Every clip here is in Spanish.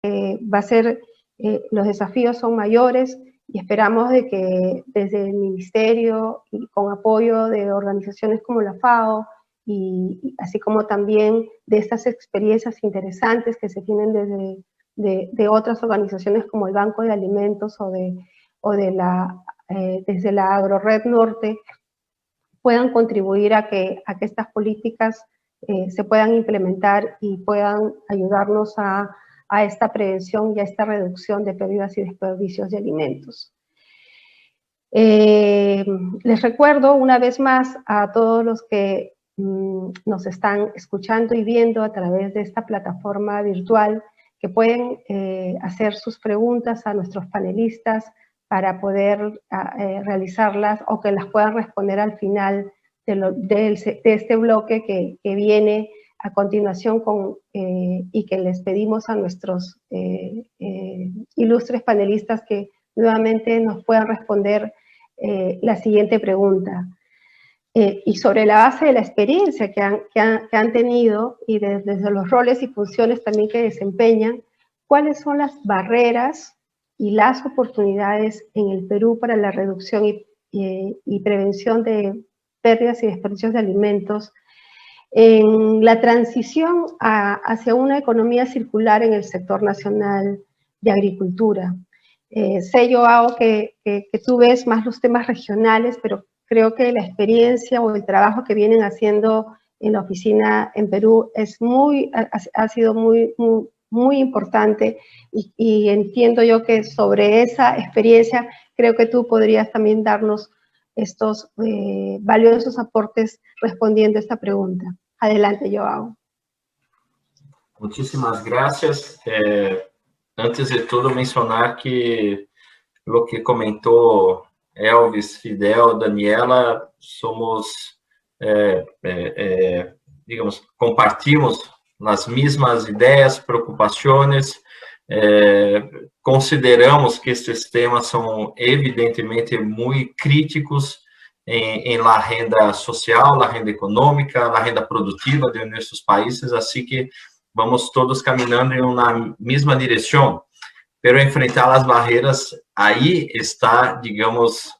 va a ser, los desafíos son mayores y esperamos de que desde el Ministerio y con apoyo de organizaciones como la FAO y así como también de estas experiencias interesantes que se tienen de otras organizaciones como el Banco de Alimentos desde la AgroRed Norte, puedan contribuir a que estas políticas se puedan implementar y puedan ayudarnos a esta prevención y a esta reducción de pérdidas y desperdicios de alimentos. Les recuerdo una vez más a todos los que nos están escuchando y viendo a través de esta plataforma virtual que pueden hacer sus preguntas a nuestros panelistas para poder realizarlas o que las puedan responder al final de este bloque que viene a continuación y que les pedimos a nuestros ilustres panelistas que nuevamente nos puedan responder la siguiente pregunta. Y sobre la base de la experiencia que han tenido y desde los roles y funciones también que desempeñan, ¿cuáles son las barreras y las oportunidades en el Perú para la reducción y prevención de pérdidas y desperdicios de alimentos en la transición hacia una economía circular en el sector nacional de agricultura? Sé, Joao, que tú ves más los temas regionales, pero creo que la experiencia o el trabajo que vienen haciendo en la oficina en Perú ha sido muy importante y entiendo yo que sobre esa experiencia creo que tú podrías también darnos estos valiosos aportes respondiendo a esta pregunta. Adelante, Joao. Muchísimas gracias. Antes de todo, mencionar que lo que comentou Elvis, Fidel, Daniela, somos, digamos, compartimos as mesmas ideias, preocupações, consideramos que esses temas são evidentemente muito críticos em la renda social, la renda econômica, la renda produtiva de nossos países, assim que vamos todos caminhando em uma mesma direção. Pero enfrentar as barreiras, aí está, digamos,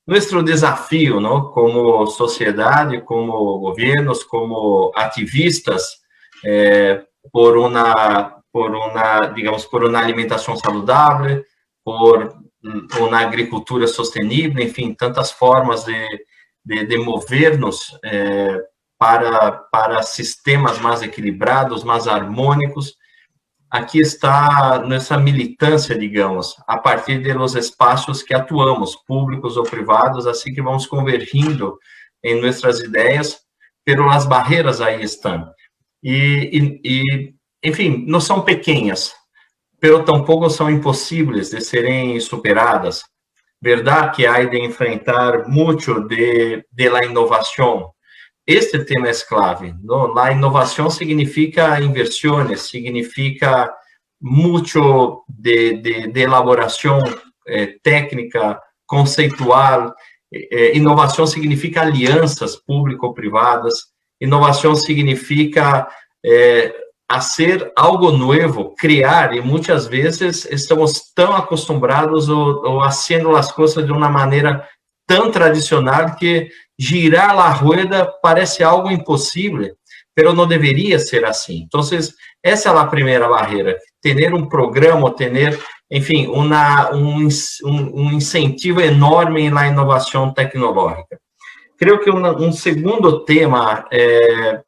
nosso desafio, não? Como sociedade, como governos, como ativistas, por uma alimentação saudável, por uma agricultura sustentável, enfim, tantas formas de mover-nos para sistemas mais equilibrados, mais harmônicos. Aqui está nossa militância, digamos, a partir dos espaços que atuamos, públicos ou privados, assim que vamos convergindo em nossas ideias, pero as barreiras aí estão. Enfim, não são pequenas, pero tampouco são impossíveis de serem superadas. Verdade que há de enfrentar muito de la inovação. Este tema é clave, ¿no? La inovação significa inversões, significa muito de elaboração técnica, conceitual. Inovação significa alianças público-privadas. Inovação significa fazer algo novo, criar, e muitas vezes estamos tão acostumados ou fazendo as coisas de uma maneira tão tradicional que girar a rueda parece algo impossível, mas não deveria ser assim. Então, essa é a primeira barreira, ter um programa, ter, enfim, um incentivo enorme na inovação tecnológica. Creio que segundo tema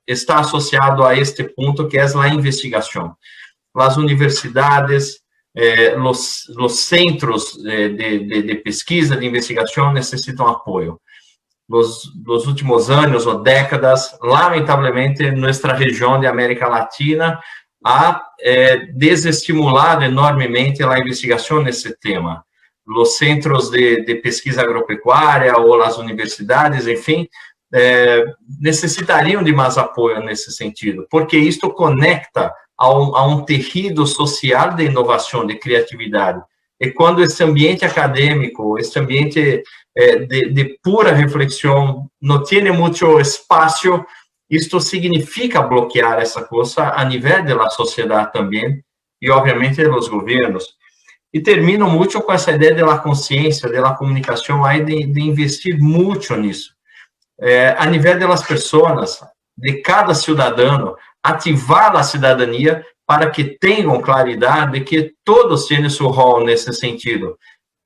está associado a este ponto, que é a investigação. As universidades, os centros de pesquisa, de investigação necessitam apoio. Nos últimos anos ou décadas, lamentavelmente, em nossa região de América Latina, ha desestimulado enormemente a investigação nesse tema. Os centros de pesquisa agropecuária ou as universidades, enfim, necessitariam de mais apoio nesse sentido, porque isto conecta a um tecido social de inovação, de criatividade. E quando esse ambiente acadêmico, esse ambiente de pura reflexão não tem muito espaço, isto significa bloquear essa coisa a nível da sociedade também, e obviamente dos governos. E termino muito com essa ideia da consciência, da comunicação, aí de investir muito nisso. A nível das pessoas, de cada cidadão, ativar a cidadania para que tenham claridade de que todos têm seu rol nesse sentido.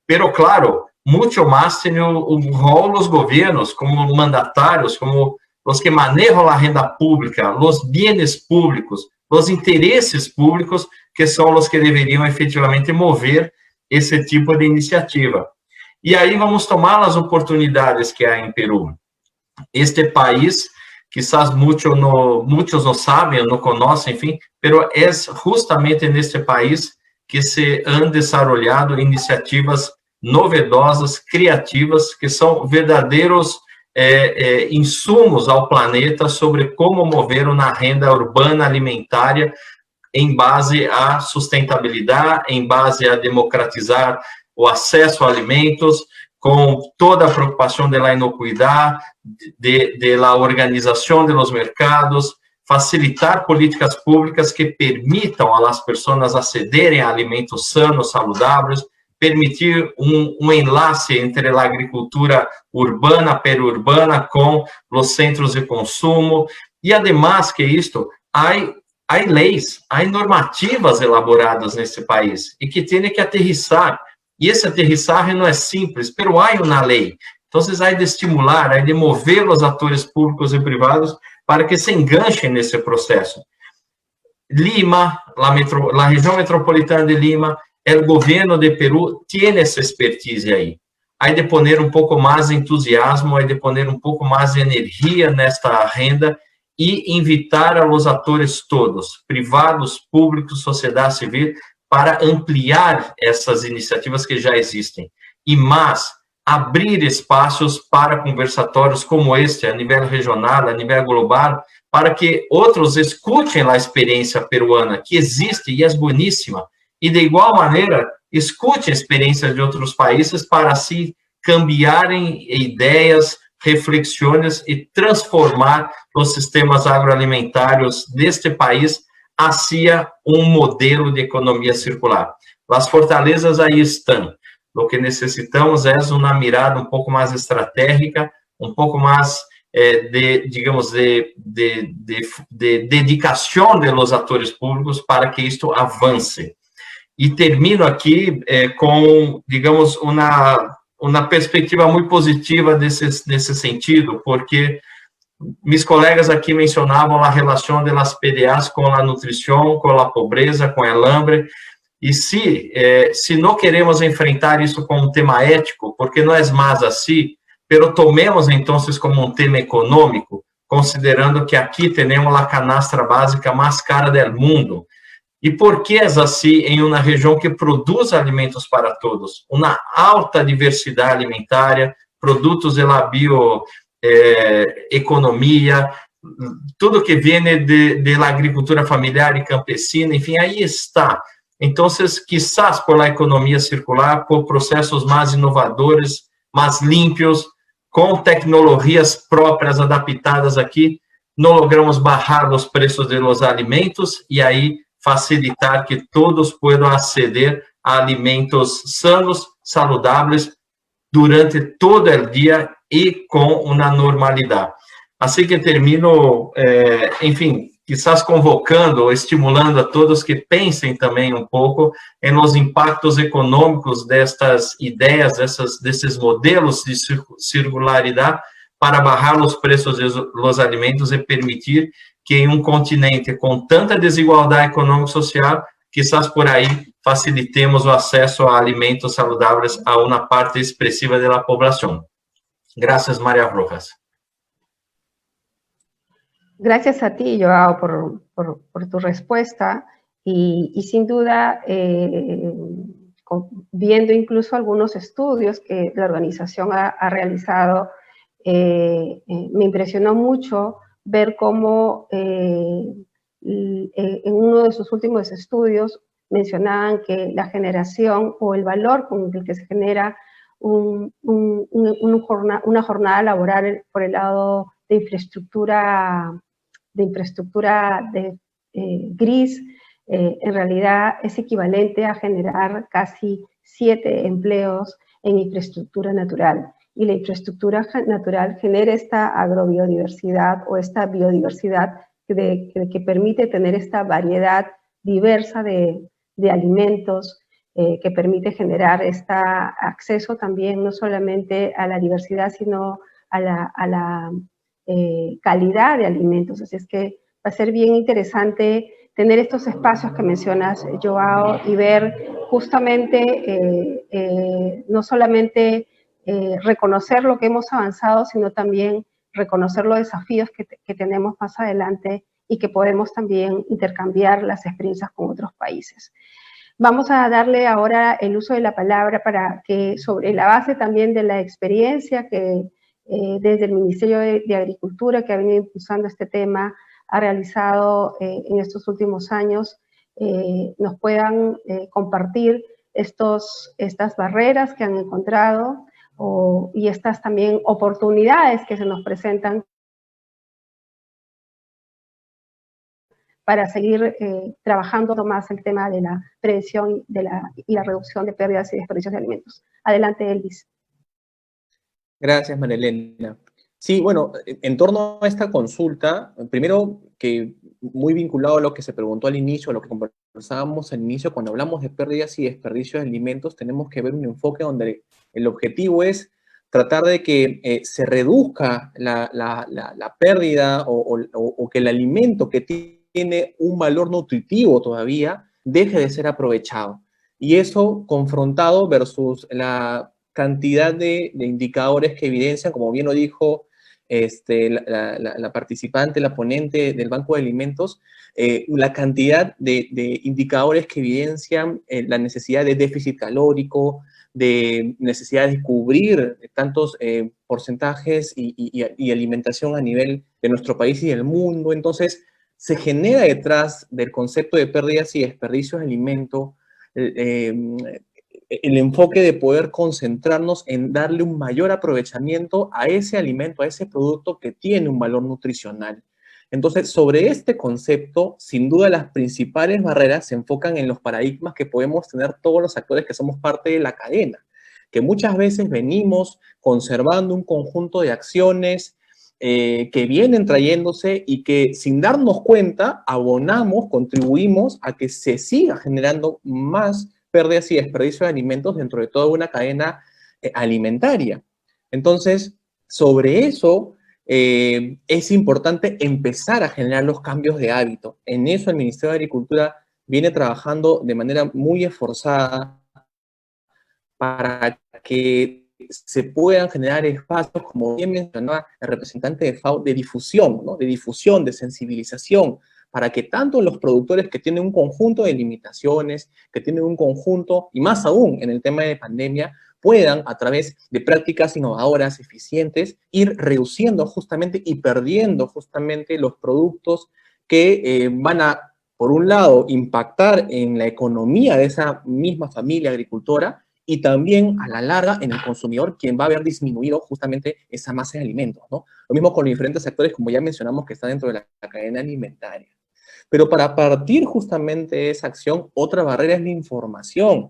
Pero, claro, muito mais tem o rol dos governos, como mandatários, como os que manejam a renda pública, os bienes públicos, os interesses públicos, que são os que deveriam efetivamente mover esse tipo de iniciativa. E aí vamos tomar as oportunidades que há em Peru. Este país, quizás muitos não sabem, não conhecem, enfim, pero é justamente neste país que se han desarrollado iniciativas novedosas, criativas, que são verdadeiros insumos ao planeta sobre como mover uma renda urbana alimentária em base à sustentabilidade, em base a democratizar o acesso a alimentos, com toda a preocupação da inocuidade, da organização dos mercados, facilitar políticas públicas que permitam às pessoas acederem a alimentos sanos, saudáveis, permitir enlace entre a agricultura urbana, perurbana, com os centros de consumo, e, además que isto, há leis, há normativas elaboradas nesse país, e que têm que aterrissar. E esse aterrissagem não é simples, pero há uma lei. Então, há de estimular, há de mover os atores públicos e privados para que se enganchem nesse processo. Lima, a região metropolitana de Lima, o governo de Peru tem essa expertise aí. Há de pôr pouco mais de entusiasmo, há de pôr pouco mais de energia nesta renda e invitar a los atores todos, privados, públicos, sociedade civil, para ampliar essas iniciativas que já existem. E mais, abrir espaços para conversatórios como este, a nível regional, a nível global, para que outros escutem a experiência peruana, que existe e é boníssima, e de igual maneira, escute a experiência de outros países para assim cambiarem ideias, reflexões e transformar os sistemas agroalimentários deste país hacia modelo de economia circular. As fortalezas aí estão. O que necessitamos é uma mirada pouco mais estratégica, pouco mais digamos, de dedicação dos atores públicos para que isto avance. E termino aqui com, digamos, uma perspectiva muito positiva nesse sentido, porque meus colegas aqui mencionavam a relação das PDAs com a nutrição, com a pobreza, com o hambre, e se não queremos enfrentar isso como um tema ético, porque não é mais assim, pero tomemos então como um tema econômico, considerando que aqui temos a canastra básica mais cara do mundo. E por que é assim em uma região que produz alimentos para todos? Uma alta diversidade alimentária, produtos de la bioeconomia, tudo que vem de la agricultura familiar e campesina, enfim, aí está. Então, quizás por la economia circular, por processos mais inovadores, mais limpos, com tecnologias próprias adaptadas aqui, não logramos barrar os preços de los alimentos e aí facilitar que todos possam aceder a alimentos sanos, saudáveis, durante todo o dia e com uma normalidade. Assim que termino, enfim, quizás convocando, estimulando a todos que pensem também pouco nos impactos econômicos destas ideias, desses modelos de circularidade, para barrar os preços dos alimentos e permitir que em continente com tanta desigualdade econômica e social, quizás por aí facilitemos o acesso a alimentos saudáveis a uma parte expressiva da população. Gracias, María Rojas. Gracias a ti, Joao, por tu respuesta y sin duda, viendo incluso algunos estudios que la organización ha realizado, me impresionó mucho ver cómo en uno de sus últimos estudios mencionaban que la generación o el valor con el que se genera una jornada laboral por el lado de infraestructura de infraestructura gris, en realidad es equivalente a generar casi 7 empleos en infraestructura natural. Y la infraestructura natural genera esta agrobiodiversidad o esta biodiversidad que permite tener esta variedad diversa de alimentos, que permite generar este acceso también no solamente a la diversidad, sino a la calidad de alimentos. Así es que va a ser bien interesante tener estos espacios que mencionas, Joao, y ver justamente no solamente reconocer lo que hemos avanzado, sino también reconocer los desafíos que tenemos más adelante y que podemos también intercambiar las experiencias con otros países. Vamos a darle ahora el uso de la palabra para que, sobre la base también de la experiencia que desde el Ministerio de Agricultura, que ha venido impulsando este tema, ha realizado en estos últimos años, nos puedan compartir estas barreras que han encontrado y estas también oportunidades que se nos presentan para seguir trabajando más el tema de la prevención y la reducción de pérdidas y desperdicios de alimentos. Adelante, Elvis. Gracias, Marilena. Sí, bueno, en torno a esta consulta, primero que muy vinculado a lo que se preguntó al inicio, a lo que conversábamos al inicio, cuando hablamos de pérdidas y desperdicios de alimentos, tenemos que ver un enfoque donde el objetivo es tratar de que se reduzca la pérdida o que el alimento que tiene un valor nutritivo todavía deje de ser aprovechado. Y eso confrontado versus la cantidad de indicadores que evidencian, como bien lo dijo la participante, la ponente del Banco de Alimentos, la cantidad de indicadores que evidencian la necesidad de déficit calórico, de necesidad de cubrir tantos porcentajes y alimentación a nivel de nuestro país y del mundo. Entonces, se genera detrás del concepto de pérdidas y desperdicios de alimento el enfoque de poder concentrarnos en darle un mayor aprovechamiento a ese alimento, a ese producto que tiene un valor nutricional. Entonces, sobre este concepto, sin duda las principales barreras se enfocan en los paradigmas que podemos tener todos los actores que somos parte de la cadena, que muchas veces venimos conservando un conjunto de acciones que vienen trayéndose y que sin darnos cuenta abonamos, contribuimos a que se siga generando más pérdidas y desperdicios de alimentos dentro de toda una cadena alimentaria. Entonces, sobre eso es importante empezar a generar los cambios de hábito. En eso el Ministerio de Agricultura viene trabajando de manera muy esforzada para que se puedan generar espacios, como bien mencionaba el representante de FAO, de difusión, ¿no? De difusión, de sensibilización, para que tanto los productores que tienen un conjunto de limitaciones, que tienen un conjunto, y más aún en el tema de pandemia, puedan, a través de prácticas innovadoras, eficientes, ir reduciendo justamente y perdiendo justamente los productos que van a, por un lado, impactar en la economía de esa misma familia agricultora, y también a la larga en el consumidor, quien va a haber disminuido justamente esa masa de alimentos, ¿no? Lo mismo con los diferentes sectores, como ya mencionamos, que están dentro de la cadena alimentaria. Pero para partir justamente de esa acción, otra barrera es la información.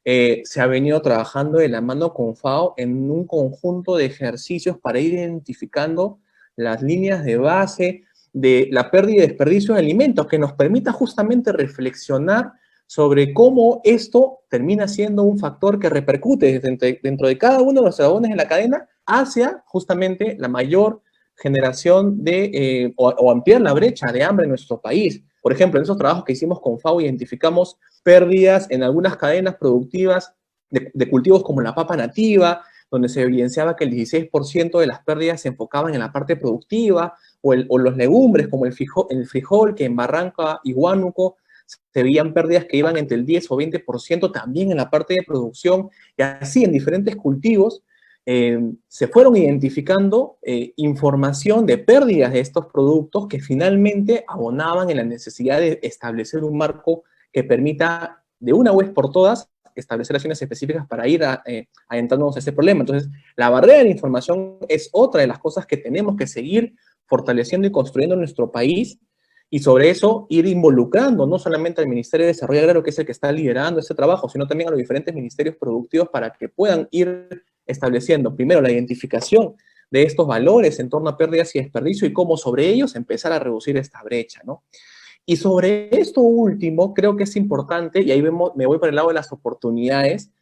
Se ha venido trabajando de la mano con FAO en un conjunto de ejercicios para ir identificando las líneas de base de la pérdida y desperdicio de alimentos, que nos permita justamente reflexionar sobre cómo esto termina siendo un factor que repercute dentro de cada uno de los eslabones de la cadena hacia justamente la mayor generación de, o ampliar la brecha de hambre en nuestro país. Por ejemplo, en esos trabajos que hicimos con FAO identificamos pérdidas en algunas cadenas productivas de cultivos como la papa nativa, donde se evidenciaba que el 16% de las pérdidas se enfocaban en la parte productiva, o los legumbres como el frijol, que en Barranca y Huánuco se veían pérdidas que iban entre el 10 o 20% también en la parte de producción, y así en diferentes cultivos se fueron identificando información de pérdidas de estos productos que finalmente abonaban en la necesidad de establecer un marco que permita de una vez por todas establecer acciones específicas para ir adentrándonos a este problema. Entonces, la barrera de la información es otra de las cosas que tenemos que seguir fortaleciendo y construyendo nuestro país, y sobre eso ir involucrando no solamente al Ministerio de Desarrollo Agrario, que es el que está liderando este trabajo, sino también a los diferentes ministerios productivos para que puedan ir estableciendo primero la identificación de estos valores en torno a pérdidas y desperdicio y cómo sobre ellos empezar a reducir esta brecha, ¿no? Y sobre esto último, creo que es importante, y ahí me voy para el lado de las oportunidades,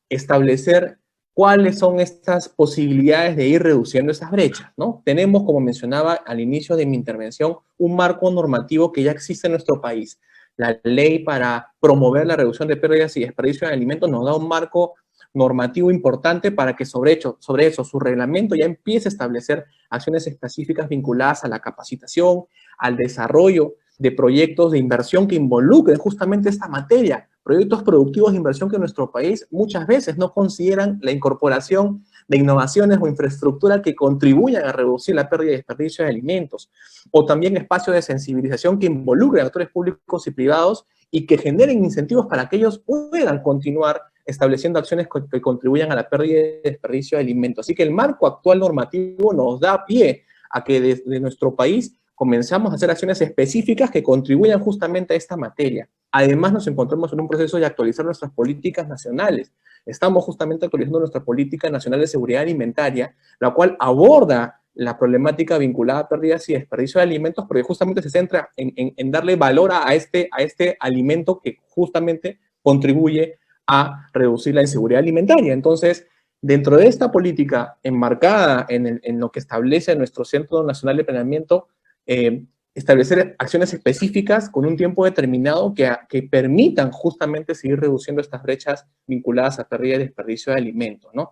establecer cuáles son estas posibilidades de ir reduciendo esas brechas, ¿no? Tenemos, como mencionaba al inicio de mi intervención, un marco normativo que ya existe en nuestro país. La ley para promover la reducción de pérdidas y desperdicio de alimentos nos da un marco normativo importante para que sobre eso su reglamento ya empiece a establecer acciones específicas vinculadas a la capacitación, al desarrollo de proyectos de inversión que involucren justamente esta materia, proyectos productivos de inversión que en nuestro país muchas veces no consideran la incorporación de innovaciones o infraestructura que contribuyan a reducir la pérdida y desperdicio de alimentos, o también espacios de sensibilización que involucren a actores públicos y privados y que generen incentivos para que ellos puedan continuar estableciendo acciones que contribuyan a la pérdida y desperdicio de alimentos. Así que el marco actual normativo nos da pie a que desde nuestro país comenzamos a hacer acciones específicas que contribuyan justamente a esta materia. Además, nos encontramos en un proceso de actualizar nuestras políticas nacionales. Estamos justamente actualizando nuestra política nacional de seguridad alimentaria, la cual aborda la problemática vinculada a pérdidas y desperdicio de alimentos, porque justamente se centra en darle valor a este alimento que justamente contribuye a reducir la inseguridad alimentaria. Entonces, dentro de esta política enmarcada en lo que establece nuestro Centro Nacional de Planeamiento, establecer acciones específicas con un tiempo determinado que permitan justamente seguir reduciendo estas brechas vinculadas a pérdida y desperdicio de alimentos, ¿no?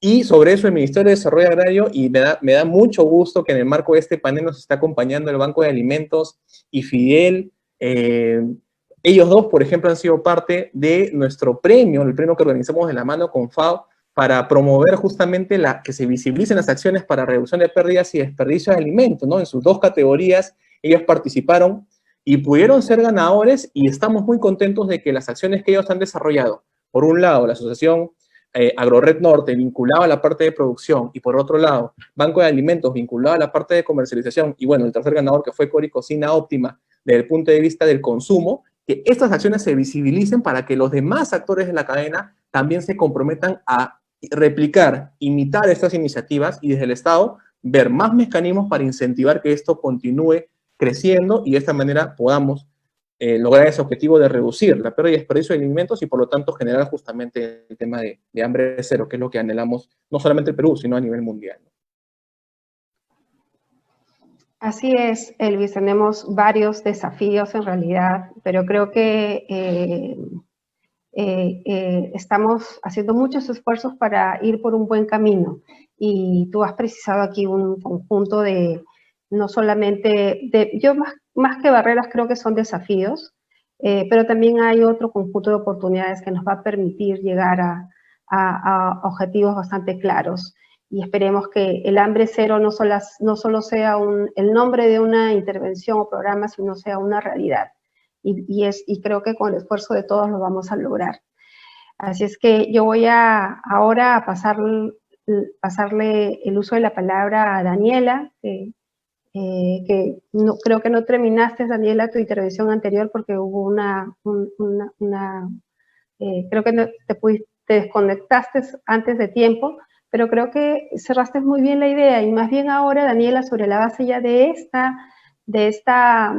Y sobre eso el Ministerio de Desarrollo Agrario, y me da mucho gusto que en el marco de este panel nos está acompañando el Banco de Alimentos y Fidel. Ellos dos, por ejemplo, han sido parte de nuestro premio, el premio que organizamos de la mano con FAO, para promover justamente que se visibilicen las acciones para reducción de pérdidas y desperdicio de alimentos, ¿no? En sus dos categorías, ellos participaron y pudieron ser ganadores, y estamos muy contentos de que las acciones que ellos han desarrollado, por un lado, la Asociación AgroRed Norte, vinculada a la parte de producción, y por otro lado, Banco de Alimentos, vinculado a la parte de comercialización, y bueno, el tercer ganador que fue Cori Cocina Óptima, desde el punto de vista del consumo, que estas acciones se visibilicen para que los demás actores de la cadena también se comprometan a replicar, imitar estas iniciativas, y desde el Estado ver más mecanismos para incentivar que esto continúe creciendo y de esta manera podamos lograr ese objetivo de reducir la pérdida y desperdicio de alimentos y por lo tanto generar justamente el tema de hambre cero, que es lo que anhelamos no solamente el Perú, sino a nivel mundial. Así es, Elvis, tenemos varios desafíos en realidad, pero creo que estamos haciendo muchos esfuerzos para ir por un buen camino, y tú has precisado aquí un conjunto de, no solamente, yo más que barreras creo que son desafíos, pero también hay otro conjunto de oportunidades que nos va a permitir llegar a objetivos bastante claros, y esperemos que el hambre cero no solo sea el nombre de una intervención o programa, sino sea una realidad. Y creo que con el esfuerzo de todos lo vamos a lograr. Así es que yo voy ahora a pasarle el uso de la palabra a Daniela, que no, creo que no terminaste, Daniela, tu intervención anterior porque hubo creo que no, te desconectaste antes de tiempo, pero creo que cerraste muy bien la idea, y más bien ahora, Daniela, sobre la base ya de esta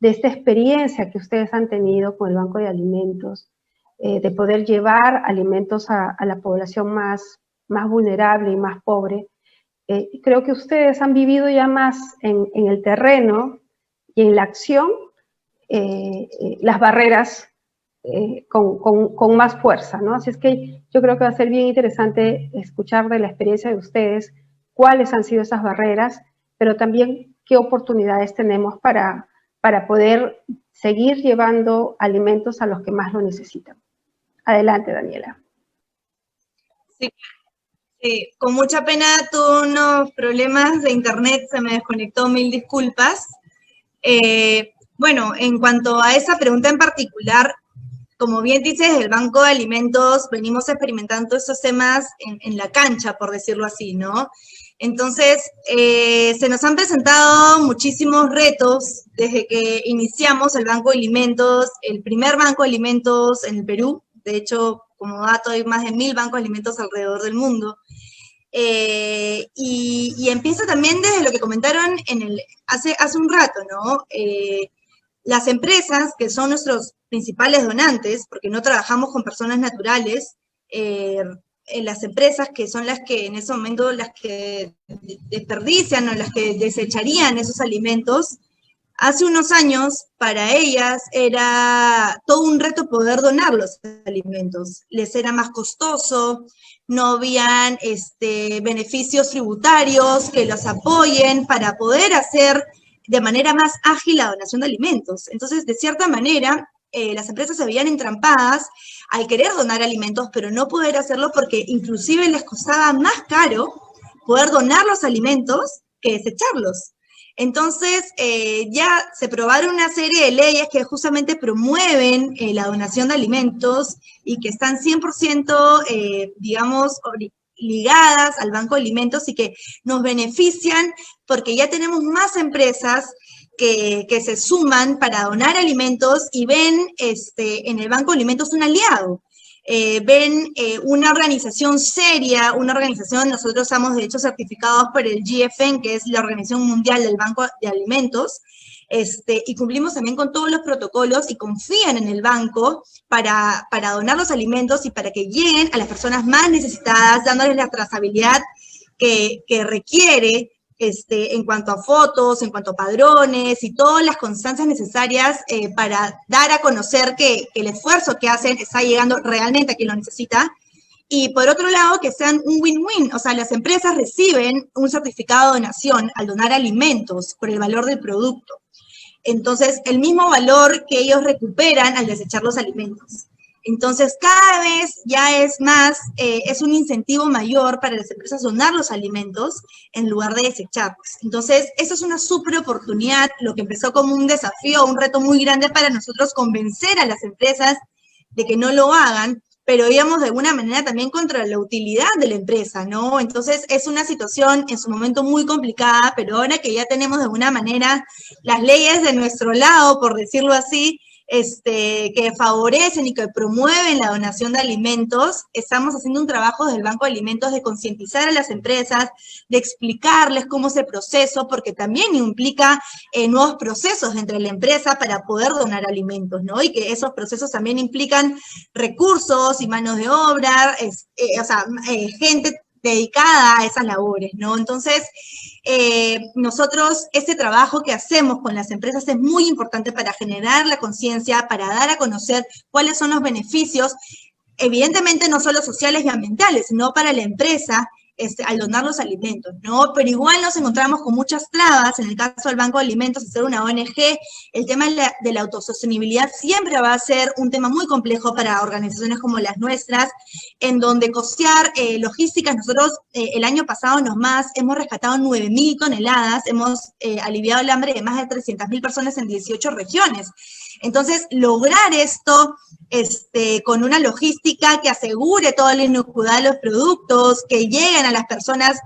experiencia que ustedes han tenido con el Banco de Alimentos, de poder llevar alimentos a la población más vulnerable y más pobre. Creo que ustedes han vivido ya más en el terreno y en la acción las barreras con más fuerza, ¿no? Así es que yo creo que va a ser bien interesante escuchar de la experiencia de ustedes cuáles han sido esas barreras, pero también qué oportunidades tenemos para poder seguir llevando alimentos a los que más lo necesitan. Adelante, Daniela. Sí, con mucha pena tuve unos problemas de internet, se me desconectó, mil disculpas. Bueno, en cuanto a esa pregunta en particular, como bien dices, el Banco de Alimentos venimos experimentando esos temas en la cancha, por decirlo así, ¿no? Entonces, se nos han presentado muchísimos retos desde que iniciamos el Banco de Alimentos, el primer Banco de Alimentos en el Perú. De hecho, como dato, hay más de 1000 bancos de alimentos alrededor del mundo. Y empieza también desde lo que comentaron hace un rato, ¿no? Las empresas, que son nuestros principales donantes, porque no trabajamos con personas naturales, las empresas que son las que en ese momento las que desperdician o las que desecharían esos alimentos, hace unos años para ellas era todo un reto poder donar los alimentos. Les era más costoso, no habían beneficios tributarios que los apoyen para poder hacer de manera más ágil la donación de alimentos. Entonces, de cierta manera, las empresas se veían entrampadas al querer donar alimentos, pero no poder hacerlo porque inclusive les costaba más caro poder donar los alimentos que desecharlos. Entonces, ya se aprobaron una serie de leyes que justamente promueven la donación de alimentos y que están 100%, digamos, ligadas al Banco de Alimentos y que nos benefician porque ya tenemos más empresas que se suman para donar alimentos y ven en el Banco de Alimentos un aliado. Ven una organización seria, una organización, nosotros estamos de hecho certificados por el GFN, que es la Organización Mundial del Banco de Alimentos, y cumplimos también con todos los protocolos y confían en el banco para donar los alimentos y para que lleguen a las personas más necesitadas, dándoles la trazabilidad que requiere en cuanto a fotos, en cuanto a padrones y todas las constancias necesarias para dar a conocer que el esfuerzo que hacen está llegando realmente a quien lo necesita. Y por otro lado, que sean un win-win, o sea, las empresas reciben un certificado de donación al donar alimentos por el valor del producto. Entonces, el mismo valor que ellos recuperan al desechar los alimentos. Entonces, cada vez ya es más, es un incentivo mayor para las empresas donar los alimentos en lugar de desecharlos. Entonces, eso es una súper oportunidad, lo que empezó como un desafío, un reto muy grande para nosotros convencer a las empresas de que no lo hagan, pero íbamos de alguna manera también contra la utilidad de la empresa, ¿no? Entonces, es una situación en su momento muy complicada, pero ahora que ya tenemos de alguna manera las leyes de nuestro lado, por decirlo así, que favorecen y que promueven la donación de alimentos, estamos haciendo un trabajo desde el Banco de Alimentos de concientizar a las empresas, de explicarles cómo es el proceso, porque también implica nuevos procesos dentro de la empresa para poder donar alimentos, ¿no? Y que esos procesos también implican recursos y manos de obra, gente dedicada a esas labores, ¿no? Entonces, nosotros, este trabajo que hacemos con las empresas es muy importante para generar la conciencia, para dar a conocer cuáles son los beneficios, evidentemente no solo sociales y ambientales, sino para la empresa, al donar los alimentos, ¿no? Pero igual nos encontramos con muchas trabas, en el caso del Banco de Alimentos, ser una ONG, el tema de la autosostenibilidad siempre va a ser un tema muy complejo para organizaciones como las nuestras, en donde costear logísticas, nosotros el año pasado hemos rescatado 9.000 toneladas, hemos aliviado el hambre de más de 300.000 personas en 18 regiones. Entonces, lograr esto con una logística que asegure toda la inocuidad de los productos, que lleguen a las personas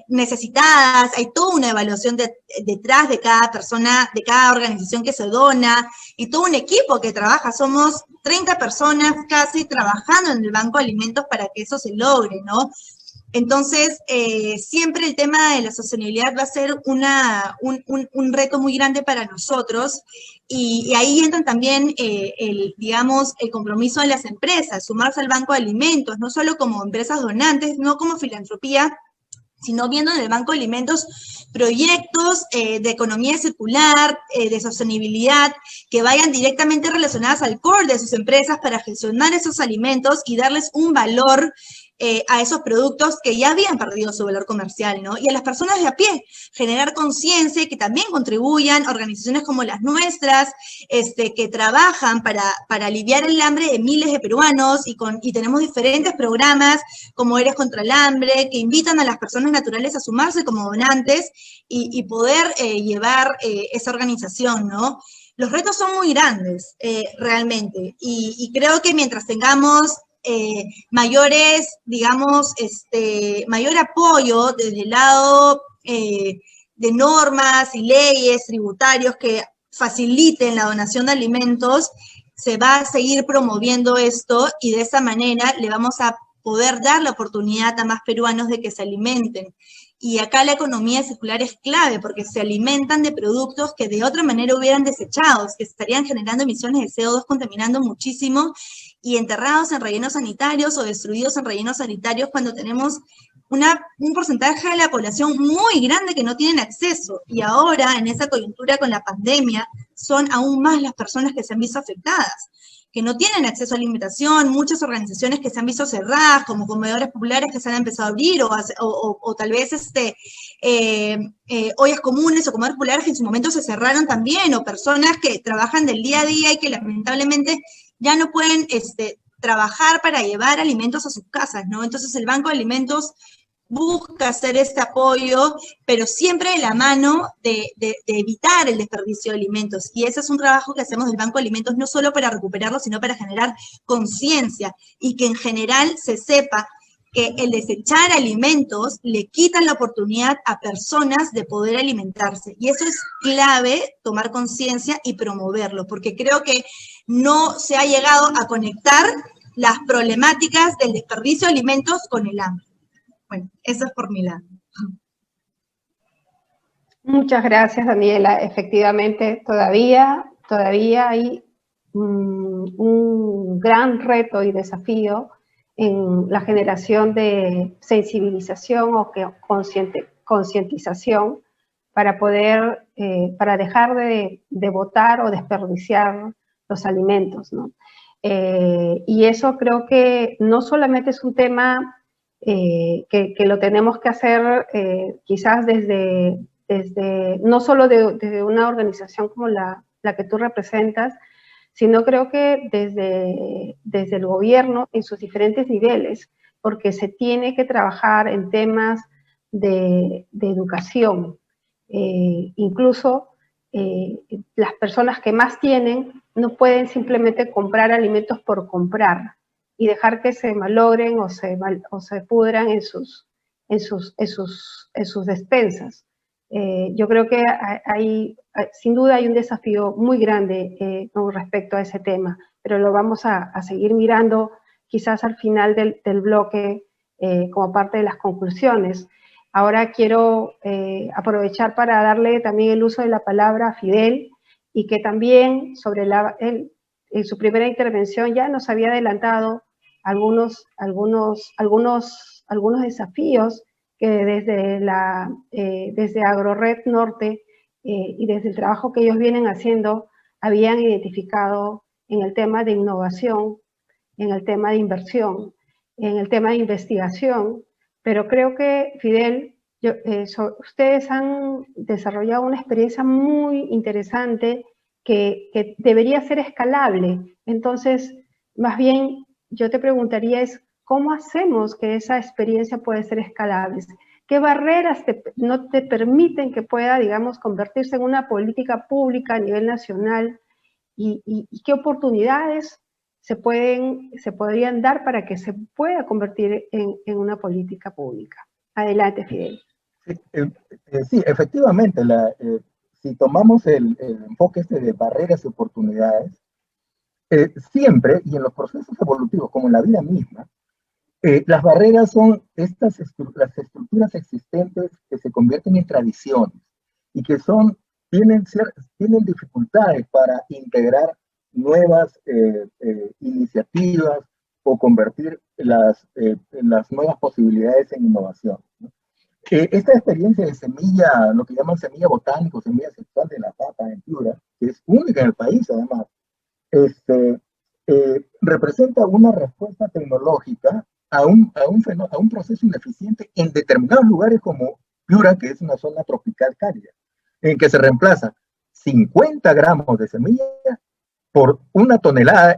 necesitadas, hay toda una evaluación detrás de cada persona, de cada organización que se dona, y todo un equipo que trabaja. Somos 30 personas casi trabajando en el Banco de Alimentos para que eso se logre, ¿no? Entonces, siempre el tema de la sostenibilidad va a ser un reto muy grande para nosotros, y ahí entran también, el compromiso de las empresas, sumarse al Banco de Alimentos, no solo como empresas donantes, no como filantropía, sino viendo en el Banco de Alimentos proyectos de economía circular, de sostenibilidad, que vayan directamente relacionadas al core de sus empresas para gestionar esos alimentos y darles un valor a esos productos que ya habían perdido su valor comercial, ¿no? Y a las personas de a pie, generar conciencia y que también contribuyan organizaciones como las nuestras, que trabajan para aliviar el hambre de miles de peruanos, y tenemos diferentes programas como Eres contra el Hambre, que invitan a las personas naturales a sumarse como donantes y poder llevar esa organización, ¿no? Los retos son muy grandes, realmente, y creo que mientras tengamos mayores, digamos, mayor apoyo desde el lado de normas y leyes tributarios que faciliten la donación de alimentos, se va a seguir promoviendo esto y de esa manera le vamos a poder dar la oportunidad a más peruanos de que se alimenten. Y acá la economía circular es clave porque se alimentan de productos que de otra manera hubieran desechados, que estarían generando emisiones de CO2, contaminando muchísimo y enterrados en rellenos sanitarios o destruidos en rellenos sanitarios cuando tenemos un porcentaje de la población muy grande que no tienen acceso. Y ahora, en esa coyuntura con la pandemia, son aún más las personas que se han visto afectadas, que no tienen acceso a alimentación, muchas organizaciones que se han visto cerradas, como comedores populares que se han empezado a abrir, o tal vez ollas comunes o comedores populares que en su momento se cerraron también, o personas que trabajan del día a día y que lamentablemente ya no pueden trabajar para llevar alimentos a sus casas, ¿no? Entonces el Banco de Alimentos busca hacer este apoyo, pero siempre de la mano de evitar el desperdicio de alimentos. Y ese es un trabajo que hacemos del Banco de Alimentos, no solo para recuperarlos, sino para generar conciencia y que en general se sepa que el desechar alimentos le quitan la oportunidad a personas de poder alimentarse. Y eso es clave, tomar conciencia y promoverlo, porque creo que no se ha llegado a conectar las problemáticas del desperdicio de alimentos con el hambre. Bueno, eso es por mi lado. Muchas gracias, Daniela. Efectivamente, todavía hay un gran reto y desafío en la generación de sensibilización o concientización para poder, para dejar de botar o desperdiciar los alimentos, ¿no? Y eso creo que no solamente es un tema que lo tenemos que hacer quizás desde no solo desde una organización como la que tú representas, sino creo que desde el gobierno en sus diferentes niveles, porque se tiene que trabajar en temas de educación. Incluso las personas que más tienen no pueden simplemente comprar alimentos por comprar y dejar que se malogren o se pudran en sus despensas. Yo creo que sin duda hay un desafío muy grande con respecto a ese tema, pero lo vamos a seguir mirando quizás al final del bloque como parte de las conclusiones. Ahora quiero aprovechar para darle también el uso de la palabra a Fidel y que también sobre en su primera intervención ya nos había adelantado algunos desafíos que desde AgroRed Norte y desde el trabajo que ellos vienen haciendo habían identificado en el tema de innovación, en el tema de inversión, en el tema de investigación, pero creo que, Fidel, ustedes han desarrollado una experiencia muy interesante que debería ser escalable. Entonces, más bien, yo te preguntaría es, ¿cómo hacemos que esa experiencia pueda ser escalable? ¿Qué barreras no te permiten que pueda, digamos, convertirse en una política pública a nivel nacional? ¿Y qué oportunidades se podrían dar para que se pueda convertir en una política pública? Adelante, Fidel. Sí, efectivamente, si tomamos el enfoque de barreras y oportunidades, siempre, y en los procesos evolutivos, como en la vida misma, las barreras son las estructuras existentes que se convierten en tradiciones y que tienen dificultades para integrar nuevas iniciativas o convertir las nuevas posibilidades en innovación, ¿no? Esta experiencia de semilla, lo que llaman semilla botánica o semilla sexual de la papa en Piura, que es única en el país además, representa una respuesta tecnológica a un proceso ineficiente en determinados lugares como Piura, que es una zona tropical cálida, en que se reemplaza 50 gramos de semilla por 1,5 toneladas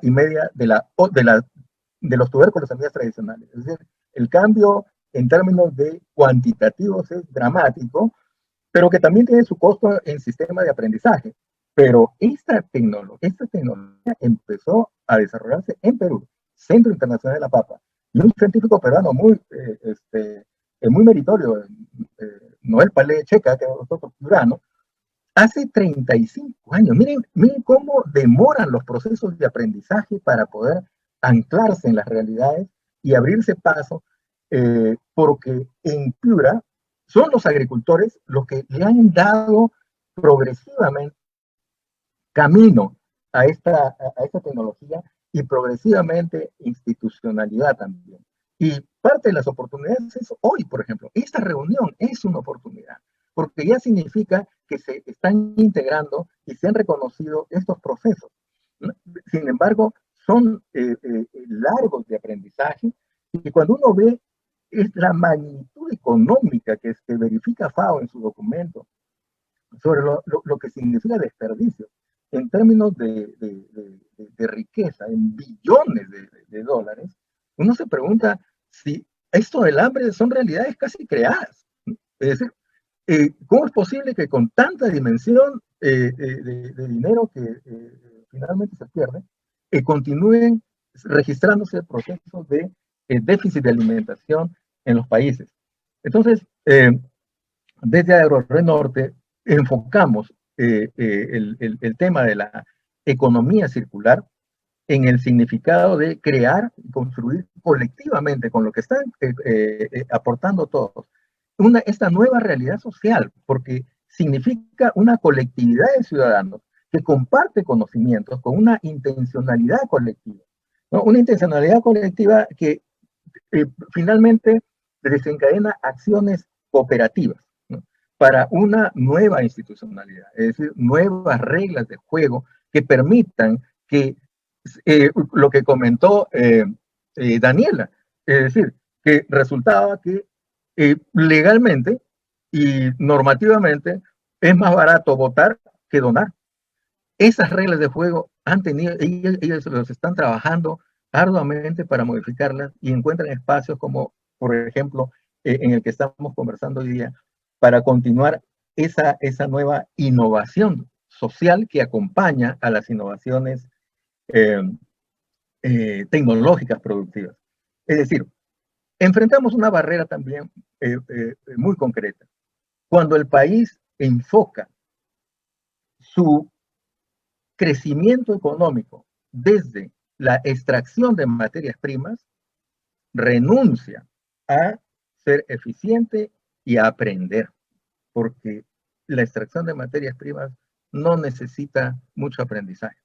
de los tubérculos de semillas tradicionales. Es decir, el cambio en términos de cuantitativos es dramático, pero que también tiene su costo en sistema de aprendizaje. Pero esta tecnología empezó a desarrollarse en Perú Centro Internacional de la Papa, y un científico peruano muy meritorio, Noel Palé Checa, que es otro piurano, hace 35 años. Miren cómo demoran los procesos de aprendizaje para poder anclarse en las realidades y abrirse paso, porque en Piura son los agricultores los que le han dado progresivamente camino a esta tecnología y progresivamente institucionalidad también. Y parte de las oportunidades es hoy, por ejemplo, esta reunión es una oportunidad, porque ya significa que se están integrando y se han reconocido estos procesos. Sin embargo, son largos de aprendizaje, y cuando uno ve es la magnitud económica que verifica FAO en su documento sobre lo que significa desperdicio en términos de riqueza, en billones de dólares, uno se pregunta si esto del hambre son realidades casi creadas. Es decir, ¿cómo es posible que con tanta dimensión de dinero que finalmente se pierde, continúen registrándose procesos de déficit de alimentación en los países? Entonces, desde Agrored Norte enfocamos el tema de la economía circular en el significado de crear y construir colectivamente con lo que están aportando todos esta nueva realidad social, porque significa una colectividad de ciudadanos que comparte conocimientos con una intencionalidad colectiva, ¿no? Una intencionalidad colectiva que finalmente desencadena acciones cooperativas, ¿no? Para una nueva institucionalidad, es decir, nuevas reglas de juego que permitan que lo que comentó Daniela, es decir, que resultaba que legalmente y normativamente es más barato votar que donar. Esas reglas de juego han tenido, ellos los están trabajando arduamente para modificarlas y encuentran espacios como, por ejemplo, en el que estamos conversando hoy día, para continuar esa nueva innovación social que acompaña a las innovaciones tecnológicas productivas. Es decir, enfrentamos una barrera también muy concreta. Cuando el país enfoca su crecimiento económico desde la extracción de materias primas, renuncia a ser eficiente y a aprender, porque la extracción de materias primas no necesita mucho aprendizaje.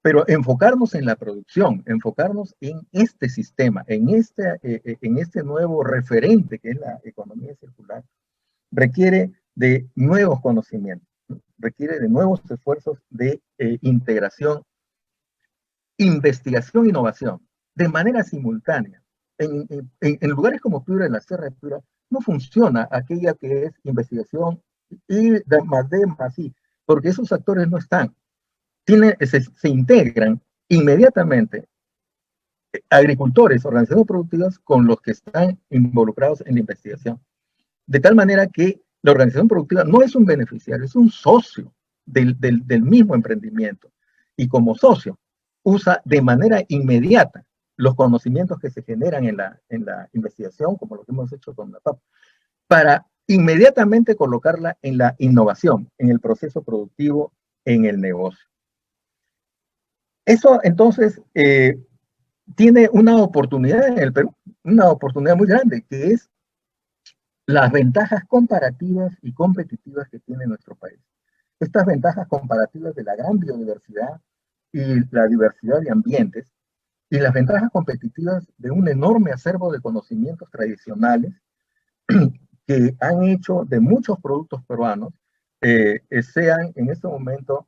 Pero enfocarnos en la producción, enfocarnos en este sistema, en este nuevo referente que es la economía circular, requiere de nuevos conocimientos, requiere de nuevos esfuerzos de integración, investigación e innovación, de manera simultánea. En lugares como Piura, en la Sierra de Piura, no funciona aquella que es investigación y más D más I, porque esos actores no están. Se integran inmediatamente agricultores, organizaciones productivas con los que están involucrados en la investigación. De tal manera que la organización productiva no es un beneficiario, es un socio del mismo emprendimiento. Y como socio, usa de manera inmediata los conocimientos que se generan en la investigación, como lo que hemos hecho con la PAP, para inmediatamente colocarla en la innovación, en el proceso productivo, en el negocio. Eso entonces tiene una oportunidad en el Perú, una oportunidad muy grande, que es las ventajas comparativas y competitivas que tiene nuestro país. Estas ventajas comparativas de la gran biodiversidad y la diversidad de ambientes, y las ventajas competitivas de un enorme acervo de conocimientos tradicionales que han hecho de muchos productos peruanos sean en este momento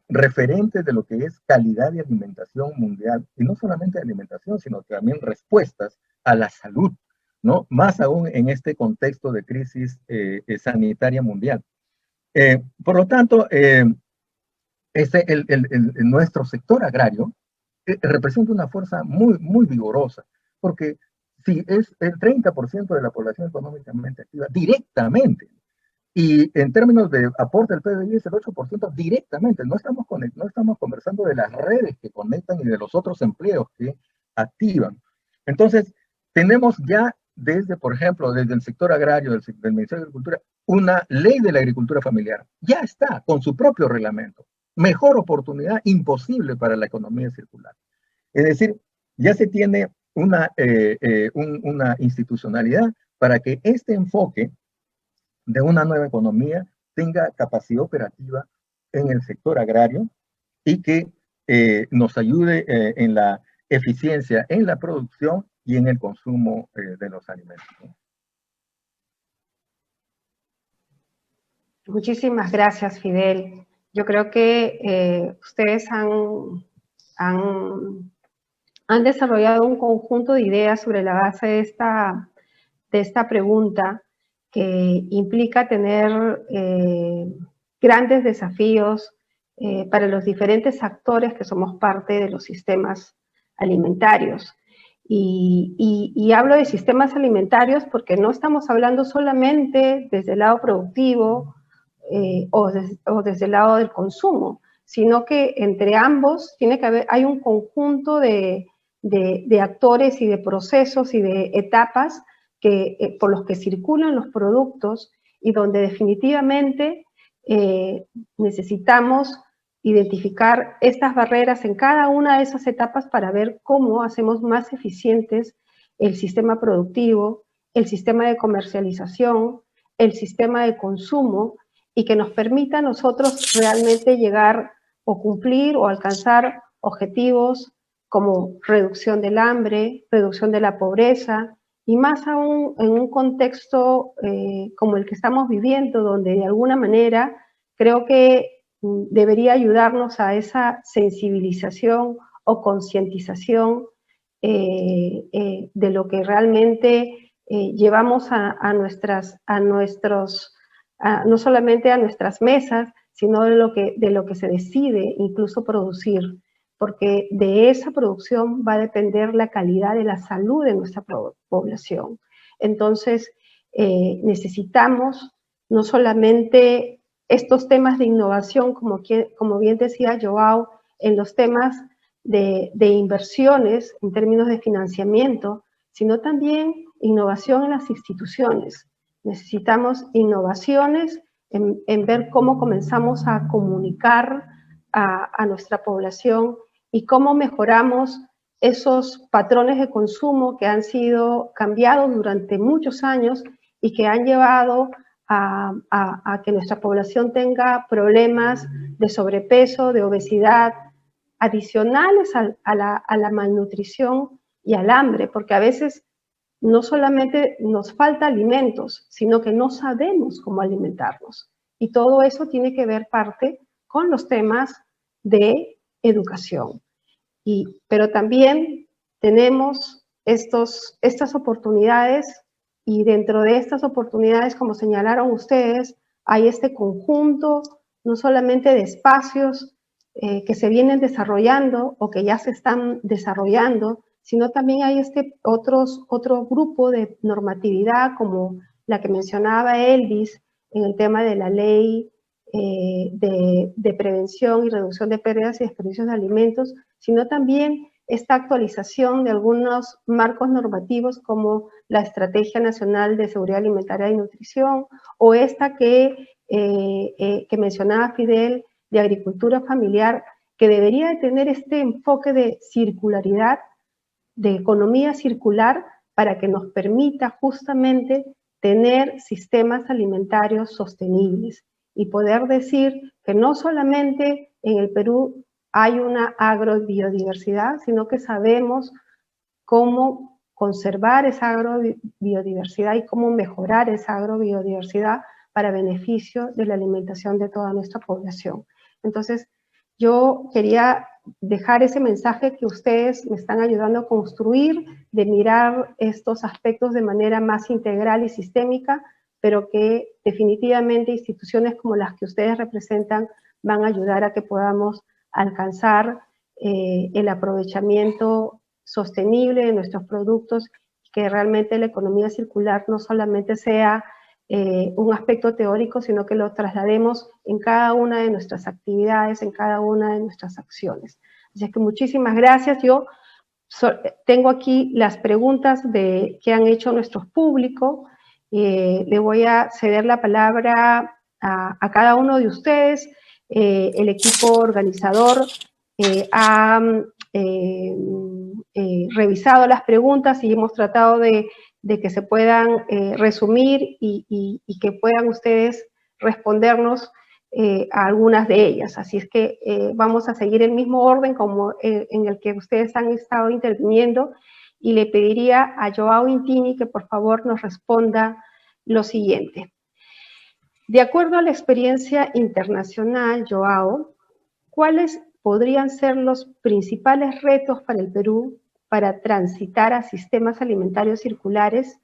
referentes de lo que es calidad de alimentación mundial, y no solamente de alimentación, sino también respuestas a la salud, ¿no? Más aún en este contexto de crisis sanitaria mundial. Por lo tanto, nuestro sector agrario representa una fuerza muy, muy vigorosa, porque si es el 30% de la población económicamente activa directamente, y en términos de aporte al PBI es el 8% directamente, no estamos conversando de las redes que conectan y de los otros empleos que activan. Entonces, tenemos ya desde, por ejemplo, desde el sector agrario, del Ministerio de Agricultura, una ley de la agricultura familiar. Ya está, con su propio reglamento. Mejor oportunidad imposible para la economía circular. Es decir, ya se tiene una institucionalidad para que este enfoque de una nueva economía tenga capacidad operativa en el sector agrario y que nos ayude en la eficiencia en la producción y en el consumo de los alimentos. Muchísimas gracias, Fidel. Yo creo que ustedes han desarrollado un conjunto de ideas sobre la base de esta pregunta, que implica tener grandes desafíos para los diferentes actores que somos parte de los sistemas alimentarios. Y hablo de sistemas alimentarios porque no estamos hablando solamente desde el lado productivo o desde el lado del consumo, sino que entre ambos hay un conjunto de actores y de procesos y de etapas por los que circulan los productos y donde definitivamente necesitamos identificar estas barreras en cada una de esas etapas para ver cómo hacemos más eficientes el sistema productivo, el sistema de comercialización, el sistema de consumo, y que nos permita a nosotros realmente llegar o cumplir o alcanzar objetivos como reducción del hambre, reducción de la pobreza, y más aún en un contexto como el que estamos viviendo, donde de alguna manera creo que debería ayudarnos a esa sensibilización o concientización de lo que realmente llevamos no solamente a nuestras mesas, sino de lo que se decide incluso producir, porque de esa producción va a depender la calidad de la salud de nuestra población. Entonces, necesitamos no solamente estos temas de innovación, como bien decía Joao, en los temas de inversiones en términos de financiamiento, sino también innovación en las instituciones. Necesitamos innovaciones en ver cómo comenzamos a comunicar a nuestra población y cómo mejoramos esos patrones de consumo que han sido cambiados durante muchos años y que han llevado a que nuestra población tenga problemas de sobrepeso, de obesidad, adicionales a la malnutrición y al hambre, porque a veces no solamente nos falta alimentos, sino que no sabemos cómo alimentarnos. Y todo eso tiene que ver parte con los temas de educación. Pero también tenemos estas oportunidades, y dentro de estas oportunidades, como señalaron ustedes, hay este conjunto no solamente de espacios que se vienen desarrollando o que ya se están desarrollando, sino también hay otro grupo de normatividad, como la que mencionaba Elvis, en el tema de la ley de prevención y reducción de pérdidas y desperdicios de alimentos, sino también esta actualización de algunos marcos normativos como la Estrategia Nacional de Seguridad Alimentaria y Nutrición, o esta que mencionaba Fidel, de agricultura familiar, que debería de tener este enfoque de circularidad, de economía circular, para que nos permita justamente tener sistemas alimentarios sostenibles y poder decir que no solamente en el Perú hay una agrobiodiversidad, sino que sabemos cómo conservar esa agrobiodiversidad y cómo mejorar esa agrobiodiversidad para beneficio de la alimentación de toda nuestra población. Entonces, yo quería dejar ese mensaje que ustedes me están ayudando a construir, de mirar estos aspectos de manera más integral y sistémica, pero que definitivamente instituciones como las que ustedes representan van a ayudar a que podamos alcanzar el aprovechamiento sostenible de nuestros productos, que realmente la economía circular no solamente sea un aspecto teórico, sino que lo traslademos en cada una de nuestras actividades, en cada una de nuestras acciones. Así que muchísimas gracias. Yo tengo aquí las preguntas que han hecho nuestros públicos. Le voy a ceder la palabra a cada uno de ustedes. El equipo organizador ha revisado las preguntas y hemos tratado de que se puedan resumir y que puedan ustedes respondernos a algunas de ellas. Así es que vamos a seguir el mismo orden como en el que ustedes han estado interviniendo, y le pediría a Joao Intini que por favor nos responda lo siguiente. De acuerdo a la experiencia internacional, Joao, ¿cuáles podrían ser los principales retos para el Perú para transitar a sistemas alimentarios circulares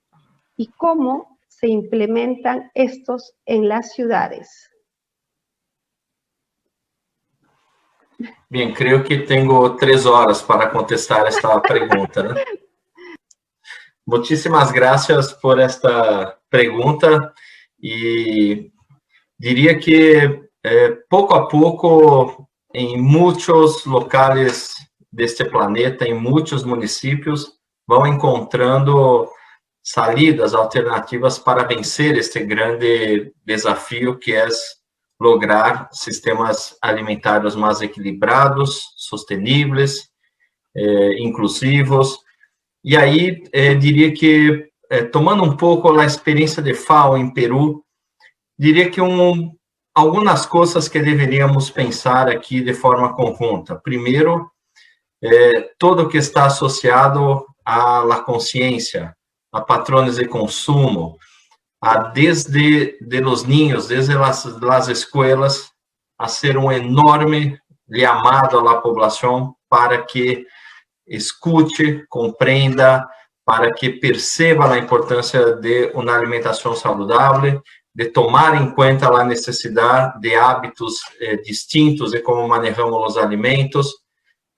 y cómo se implementan estos en las ciudades? Bien, creo que tengo 3 horas para contestar esta pregunta, ¿no? Muchísimas gracias por esta pregunta, y diría que poco a poco en muchos locales de este planeta, en muchos municipios, van encontrando salidas alternativas para vencer este grande desafío que es lograr sistemas alimentarios más equilibrados, sostenibles, inclusivos. E aí, diria que, tomando um pouco a experiência de FAO em Peru, diria que algumas coisas que deveríamos pensar aqui de forma conjunta. Primeiro, todo o que está associado à consciência, a patrones de consumo, desde os ninhos, desde as escolas, a ser um enorme chamado à população para que escute, compreenda, para que perceba a importância de uma alimentação saudável, de tomar em conta a necessidade de hábitos distintos de como manejamos os alimentos,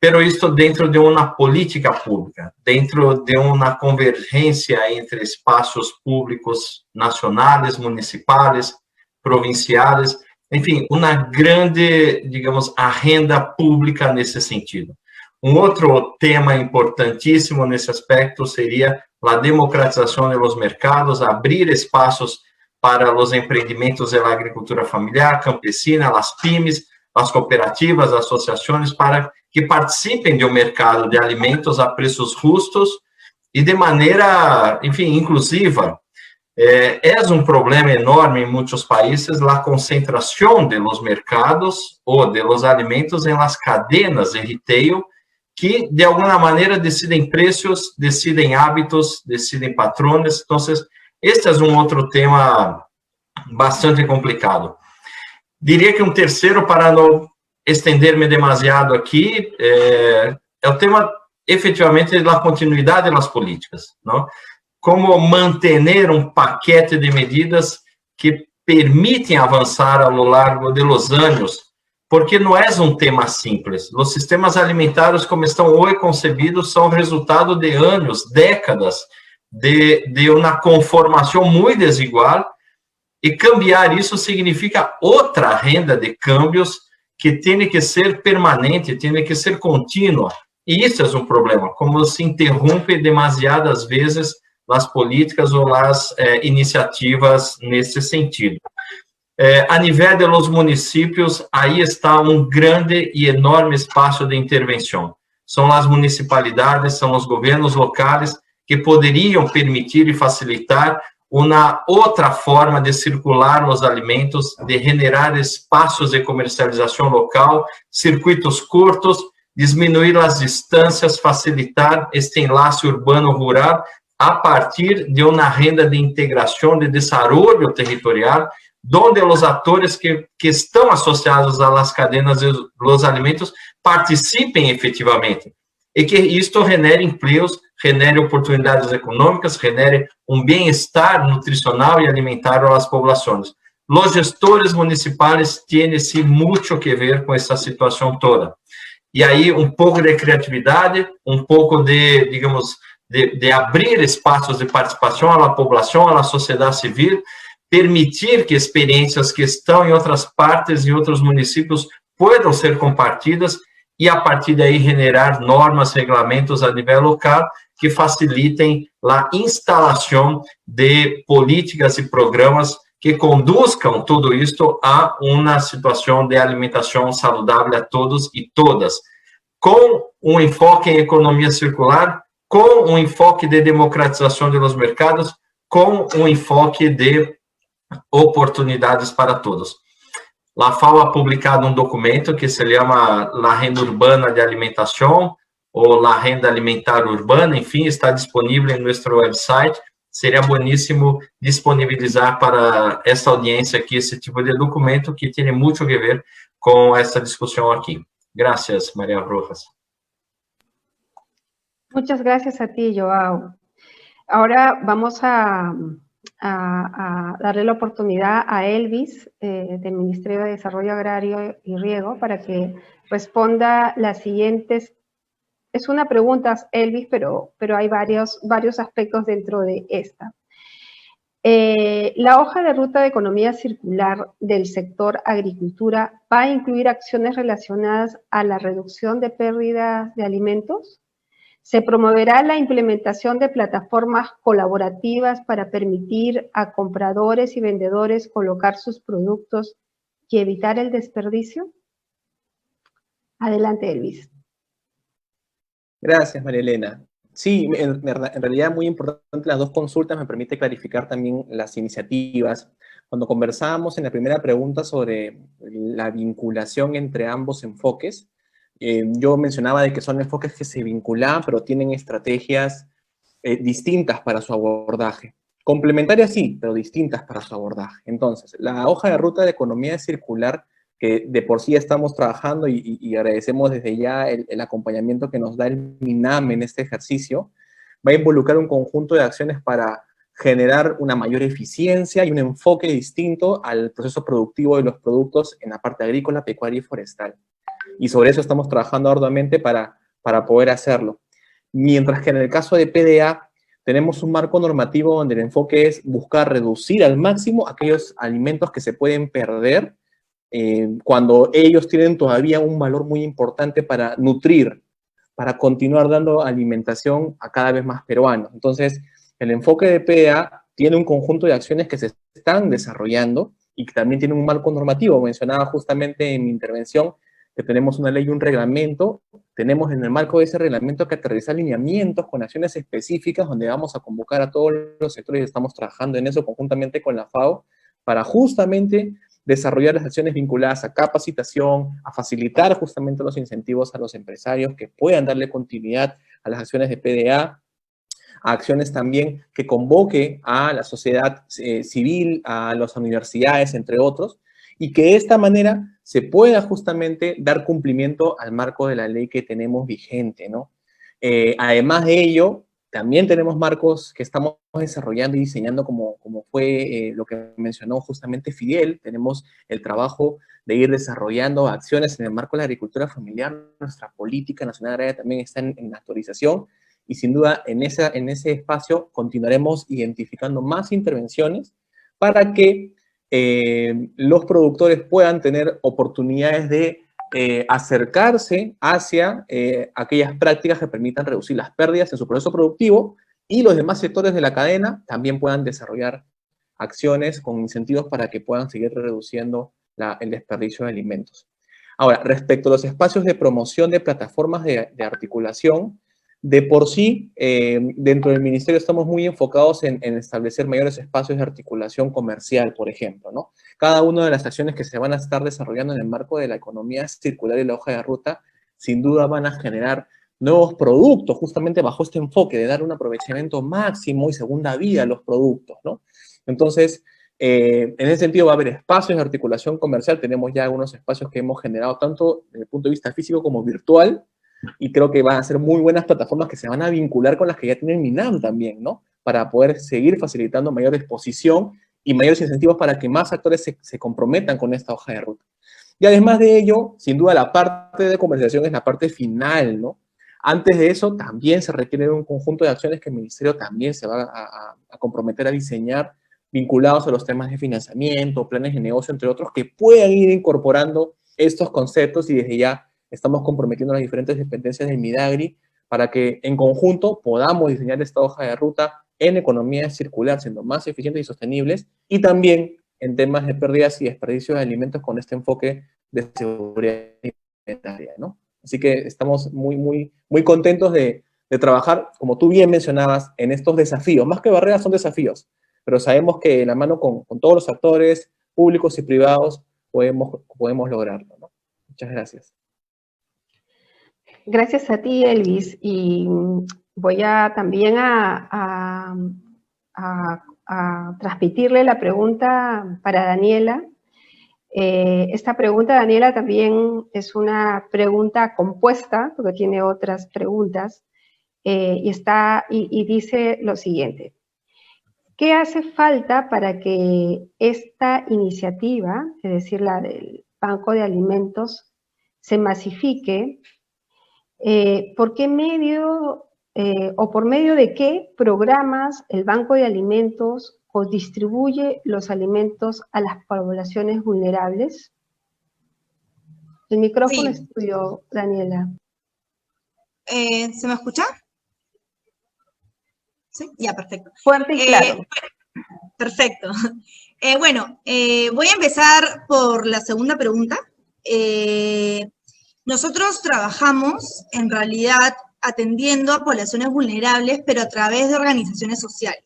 pero isto dentro de uma política pública, dentro de uma convergência entre espaços públicos nacionais, municipais, provinciais, enfim, uma grande, digamos, agenda pública nesse sentido. Um outro tema importantíssimo nesse aspecto seria a democratização dos mercados, abrir espaços para os empreendimentos da agricultura familiar, campesina, as pymes, as cooperativas, as associações, para que participem do mercado de alimentos a preços justos e de maneira, enfim, inclusiva. É um problema enorme em muitos países a concentração de los mercados ou de los alimentos em las cadenas de retail, que, de alguma maneira, decidem preços, decidem hábitos, decidem patrones. Então, este é um outro tema bastante complicado. Diria que um terceiro, para não estender-me demasiado aqui, é o tema, efetivamente, da continuidade das políticas, não? Como manter um paquete de medidas que permitem avançar ao longo de los anos, porque não é um tema simples. Os sistemas alimentares, como estão hoje concebidos, são resultado de anos, décadas, de uma conformação muito desigual, e cambiar isso significa outra agenda de cambios que tem que ser permanente, tem que ser contínua. E isso é um problema, como se interrompe demasiadas vezes as políticas ou as iniciativas nesse sentido. A nível de los municípios, aí está um grande e enorme espaço de intervenção. São as municipalidades, são os governos locais que poderiam permitir e facilitar uma outra forma de circular os alimentos, de generar espaços de comercialização local, circuitos curtos, diminuir as distâncias, facilitar este enlace urbano-rural a partir de uma agenda de integração, de desenvolvimento territorial, onde os atores que estão associados às cadenas dos alimentos participem efetivamente, e que isto genere empregos, genere oportunidades econômicas, genere um bem-estar nutricional e alimentar às populações. Os gestores municipais têm sim muito que ver com essa situação toda. E aí um pouco de criatividade, um pouco de, digamos, de abrir espaços de participação à população, à sociedade civil, permitir que experiências que estão em outras partes, em outros municípios, possam ser compartilhadas e, a partir daí, generar normas, regulamentos a nível local que facilitem a instalação de políticas e programas que conduzcam tudo isto a uma situação de alimentação saudável a todos e todas, com um enfoque em economia circular, com um enfoque de democratização dos mercados, com um enfoque de oportunidades para todos. A FAO ha publicado um documento que se chama La Renda Urbana de Alimentação, ou La Renda Alimentar Urbana, enfim, está disponível em nosso website. Seria bueníssimo disponibilizar para essa audiência aqui esse tipo de documento que tem muito a ver com essa discussão aqui. Gracias, María Rojas. Muchas gracias a ti, Joao. Ahora vamos a darle la oportunidad a Elvis, del Ministerio de Desarrollo Agrario y Riego, para que responda las siguientes. Es una pregunta, Elvis, pero hay varios aspectos dentro de esta. La hoja de ruta de economía circular del sector agricultura va a incluir acciones relacionadas a la reducción de pérdidas de alimentos. Se promoverá la implementación de plataformas colaborativas para permitir a compradores y vendedores colocar sus productos y evitar el desperdicio. Adelante, Elvis. Gracias, María Elena. Sí, en realidad muy importante las dos consultas, me permite clarificar también las iniciativas. Cuando conversábamos en la primera pregunta sobre la vinculación entre ambos enfoques, yo mencionaba de que son enfoques que se vinculan, pero tienen estrategias distintas para su abordaje. Complementarias sí, pero distintas para su abordaje. Entonces, la hoja de ruta de economía circular, que de por sí estamos trabajando y agradecemos desde ya el acompañamiento que nos da el MINAM en este ejercicio, va a involucrar un conjunto de acciones para generar una mayor eficiencia y un enfoque distinto al proceso productivo de los productos en la parte agrícola, pecuaria y forestal. Y sobre eso estamos trabajando arduamente para poder hacerlo. Mientras que en el caso de PDA, tenemos un marco normativo donde el enfoque es buscar reducir al máximo aquellos alimentos que se pueden perder cuando ellos tienen todavía un valor muy importante para nutrir, para continuar dando alimentación a cada vez más peruanos. Entonces, el enfoque de PDA tiene un conjunto de acciones que se están desarrollando y que también tiene un marco normativo. Mencionaba justamente en mi intervención que tenemos una ley y un reglamento. Tenemos en el marco de ese reglamento que aterrizar lineamientos con acciones específicas donde vamos a convocar a todos los sectores y estamos trabajando en eso conjuntamente con la FAO para justamente desarrollar las acciones vinculadas a capacitación, a facilitar justamente los incentivos a los empresarios que puedan darle continuidad a las acciones de PDA, a acciones también que convoque a la sociedad civil, a las universidades, entre otros, y que de esta manera se pueda justamente dar cumplimiento al marco de la ley que tenemos vigente, ¿no? Además de ello, también tenemos marcos que estamos desarrollando y diseñando como fue lo que mencionó justamente Fidel. Tenemos el trabajo de ir desarrollando acciones en el marco de la agricultura familiar. Nuestra política nacional agraria también está en actualización y sin duda en ese espacio continuaremos identificando más intervenciones para que los productores puedan tener oportunidades de acercarse hacia aquellas prácticas que permitan reducir las pérdidas en su proceso productivo y los demás sectores de la cadena también puedan desarrollar acciones con incentivos para que puedan seguir reduciendo el desperdicio de alimentos. Ahora, respecto a los espacios de promoción de plataformas de articulación, de por sí, dentro del ministerio estamos muy enfocados en establecer mayores espacios de articulación comercial, por ejemplo, ¿no? Cada una de las acciones que se van a estar desarrollando en el marco de la economía circular y la hoja de ruta, sin duda van a generar nuevos productos, justamente bajo este enfoque de dar un aprovechamiento máximo y segunda vida a los productos, ¿no? Entonces, en ese sentido va a haber espacios de articulación comercial, tenemos ya algunos espacios que hemos generado tanto desde el punto de vista físico como virtual, y creo que van a ser muy buenas plataformas que se van a vincular con las que ya tienen MINAM también, ¿no? Para poder seguir facilitando mayor exposición y mayores incentivos para que más actores se comprometan con esta hoja de ruta. Y además de ello, sin duda la parte de comercialización es la parte final, ¿no? Antes de eso también se requiere un conjunto de acciones que el Ministerio también se va a comprometer a diseñar vinculados a los temas de financiamiento, planes de negocio, entre otros, que puedan ir incorporando estos conceptos y desde ya estamos comprometiendo a las diferentes dependencias del Midagri para que en conjunto podamos diseñar esta hoja de ruta en economía circular, siendo más eficientes y sostenibles, y también en temas de pérdidas y desperdicios de alimentos con este enfoque de seguridad alimentaria, ¿no? Así que estamos muy contentos de trabajar, como tú bien mencionabas, en estos desafíos. Más que barreras, son desafíos, pero sabemos que de la mano con todos los actores públicos y privados podemos lograrlo, ¿no? Muchas gracias. Gracias a ti, Elvis, y voy a también a transmitirle la pregunta para Daniela. Esta pregunta, Daniela, también es una pregunta compuesta, porque tiene otras preguntas, y dice lo siguiente: ¿qué hace falta para que esta iniciativa, es decir, la del Banco de Alimentos, se masifique? ¿Por qué medio o por medio de qué programas el Banco de Alimentos o distribuye los alimentos a las poblaciones vulnerables? El micrófono es tuyo, Daniela. ¿Se me escucha? Sí, ya, perfecto. Fuerte y claro. Perfecto. Voy a empezar por la segunda pregunta. Nosotros trabajamos, en realidad, atendiendo a poblaciones vulnerables, pero a través de organizaciones sociales.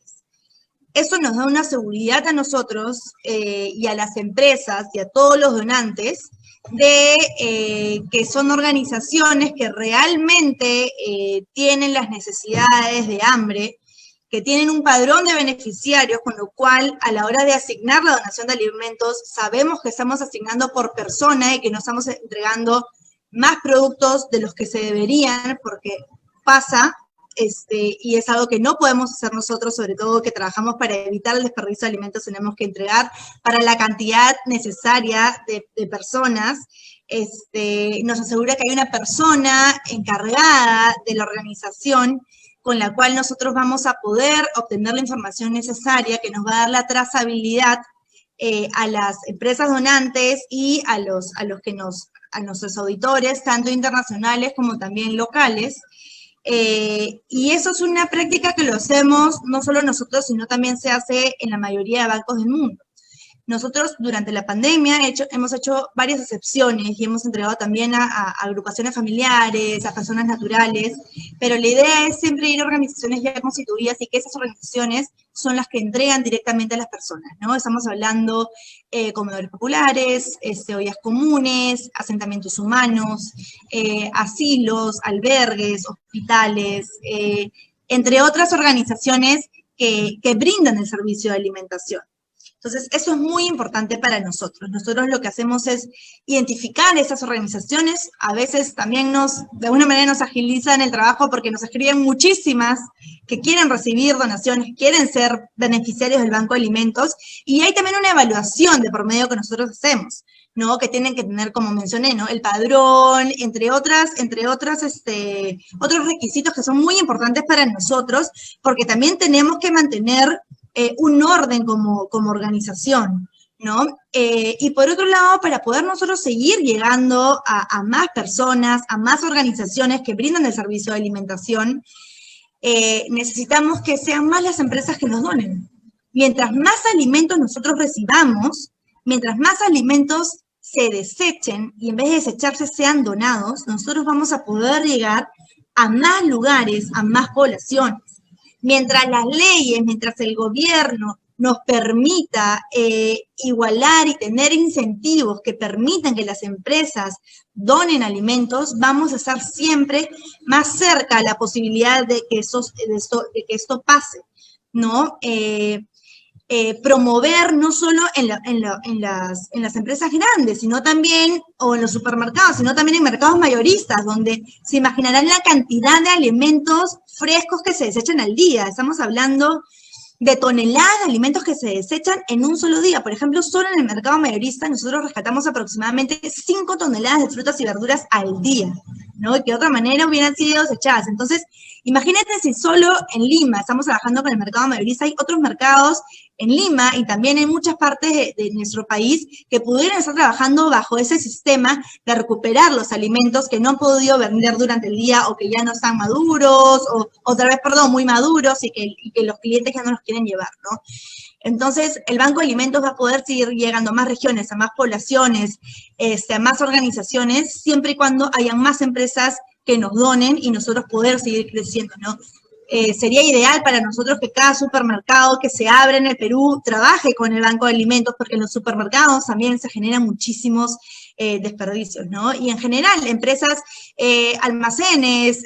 Eso nos da una seguridad a nosotros y a las empresas y a todos los donantes de que son organizaciones que realmente tienen las necesidades de hambre, que tienen un padrón de beneficiarios, con lo cual a la hora de asignar la donación de alimentos sabemos que estamos asignando por persona y que no estamos entregando más productos de los que se deberían, porque pasa, y es algo que no podemos hacer nosotros, sobre todo que trabajamos para evitar el desperdicio de alimentos, tenemos que entregar para la cantidad necesaria de personas. Nos asegura que hay una persona encargada de la organización con la cual nosotros vamos a poder obtener la información necesaria que nos va a dar la trazabilidad a las empresas donantes y a nuestros auditores, tanto internacionales como también locales. Y eso es una práctica que lo hacemos no solo nosotros, sino también se hace en la mayoría de bancos del mundo. Nosotros durante la pandemia hemos hecho varias excepciones y hemos entregado también a agrupaciones familiares, a personas naturales, pero la idea es siempre ir a organizaciones ya constituidas y que esas organizaciones son las que entregan directamente a las personas, ¿no? Estamos hablando comedores populares, ollas comunes, asentamientos humanos, asilos, albergues, hospitales, entre otras organizaciones que brindan el servicio de alimentación. Entonces, eso es muy importante para nosotros. Nosotros lo que hacemos es identificar esas organizaciones. A veces también de alguna manera nos agilizan el trabajo porque nos escriben muchísimas que quieren recibir donaciones, quieren ser beneficiarios del Banco de Alimentos. Y hay también una evaluación de por medio que nosotros hacemos, ¿no? Que tienen que tener, como mencioné, ¿no? El padrón, entre otros requisitos que son muy importantes para nosotros, porque también tenemos que mantener un orden como organización, ¿no? Y por otro lado, para poder nosotros seguir llegando a más personas, a más organizaciones que brindan el servicio de alimentación, necesitamos que sean más las empresas que nos donen. Mientras más alimentos nosotros recibamos, mientras más alimentos se desechen y en vez de desecharse sean donados, nosotros vamos a poder llegar a más lugares, a más poblaciones. Mientras las leyes, mientras el gobierno nos permita igualar y tener incentivos que permitan que las empresas donen alimentos, vamos a estar siempre más cerca a la posibilidad de que esto pase, ¿no? Promover no solo en las empresas grandes, sino también, o en los supermercados, sino también en mercados mayoristas, donde se imaginarán la cantidad de alimentos frescos que se desechan al día. Estamos hablando de toneladas de alimentos que se desechan en un solo día. Por ejemplo, solo en el mercado mayorista nosotros rescatamos aproximadamente 5 toneladas de frutas y verduras al día, ¿no? Y que de otra manera hubieran sido desechadas. Entonces, imagínate si solo en Lima estamos trabajando con el mercado mayorista, hay otros mercados en Lima y también en muchas partes de nuestro país que pudieran estar trabajando bajo ese sistema de recuperar los alimentos que no han podido vender durante el día o que ya no están maduros o otra vez, perdón, muy maduros y que los clientes ya no los quieren llevar, ¿no? Entonces, el Banco de Alimentos va a poder seguir llegando a más regiones, a más poblaciones, a más organizaciones, siempre y cuando hayan más empresas que nos donen y nosotros poder seguir creciendo, ¿no? Sería ideal para nosotros que cada supermercado que se abre en el Perú trabaje con el Banco de Alimentos, porque en los supermercados también se generan muchísimos desperdicios, ¿no? Y en general, empresas, almacenes,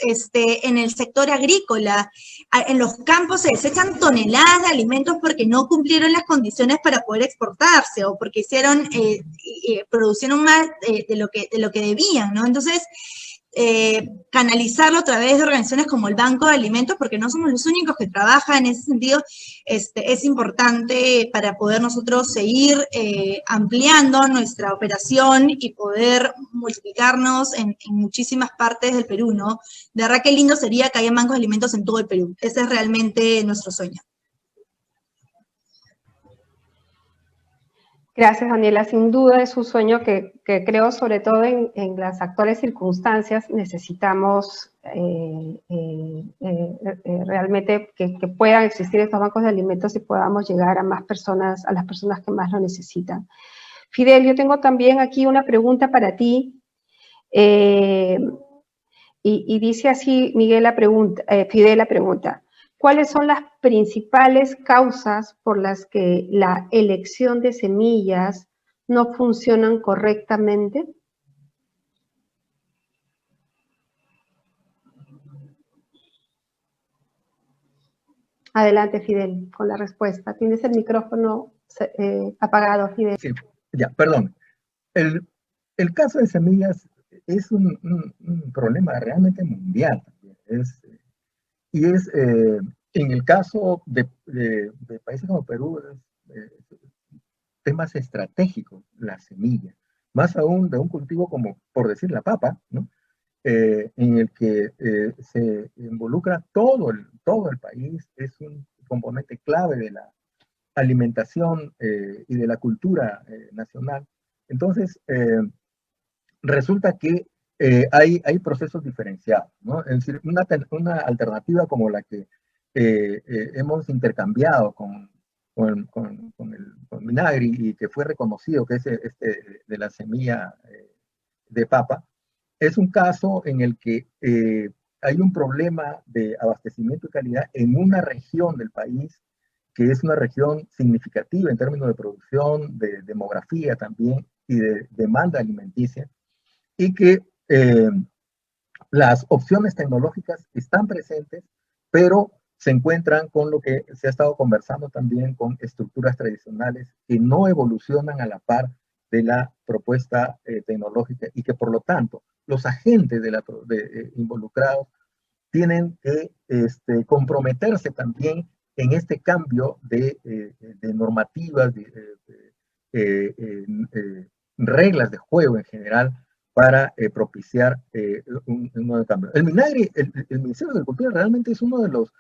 en el sector agrícola, en los campos se desechan toneladas de alimentos porque no cumplieron las condiciones para poder exportarse o porque producieron más de lo que debían, ¿no? Entonces, canalizarlo a través de organizaciones como el Banco de Alimentos, porque no somos los únicos que trabajan en ese sentido, es importante para poder nosotros seguir ampliando nuestra operación y poder multiplicarnos en muchísimas partes del Perú, ¿no? De verdad que lindo sería que haya bancos de alimentos en todo el Perú. Ese es realmente nuestro sueño. Gracias, Daniela. Sin duda es un sueño que creo, sobre todo en las actuales circunstancias, necesitamos realmente que puedan existir estos bancos de alimentos y podamos llegar a más personas, a las personas que más lo necesitan. Fidel, yo tengo también aquí una pregunta para ti. Y dice así, Fidel la pregunta. ¿Cuáles son las principales causas por las que la elección de semillas no funcionan correctamente? Adelante, Fidel, con la respuesta. Tienes el micrófono apagado, Fidel. Sí, ya, perdón. El caso de semillas es un problema realmente mundial. En el caso de países como Perú, temas estratégicos, la semilla, más aún de un cultivo como, por decir, la papa, ¿no? En el que se involucra todo el país, es un componente clave de la alimentación y de la cultura nacional. Entonces, resulta que hay procesos diferenciados, ¿no? Es decir, una alternativa como la que hemos intercambiado con Minagri y que fue reconocido, que es de la semilla de papa, es un caso en el que hay un problema de abastecimiento y calidad en una región del país que es una región significativa en términos de producción, de demografía también y de demanda alimenticia, y que las opciones tecnológicas están presentes, pero se encuentran con lo que se ha estado conversando también con estructuras tradicionales que no evolucionan a la par de la propuesta tecnológica y que por lo tanto los agentes involucrados tienen que comprometerse también en este cambio de normativas, reglas de juego en general para propiciar un nuevo cambio. El Minagri, el Ministerio de Agricultura realmente es uno de los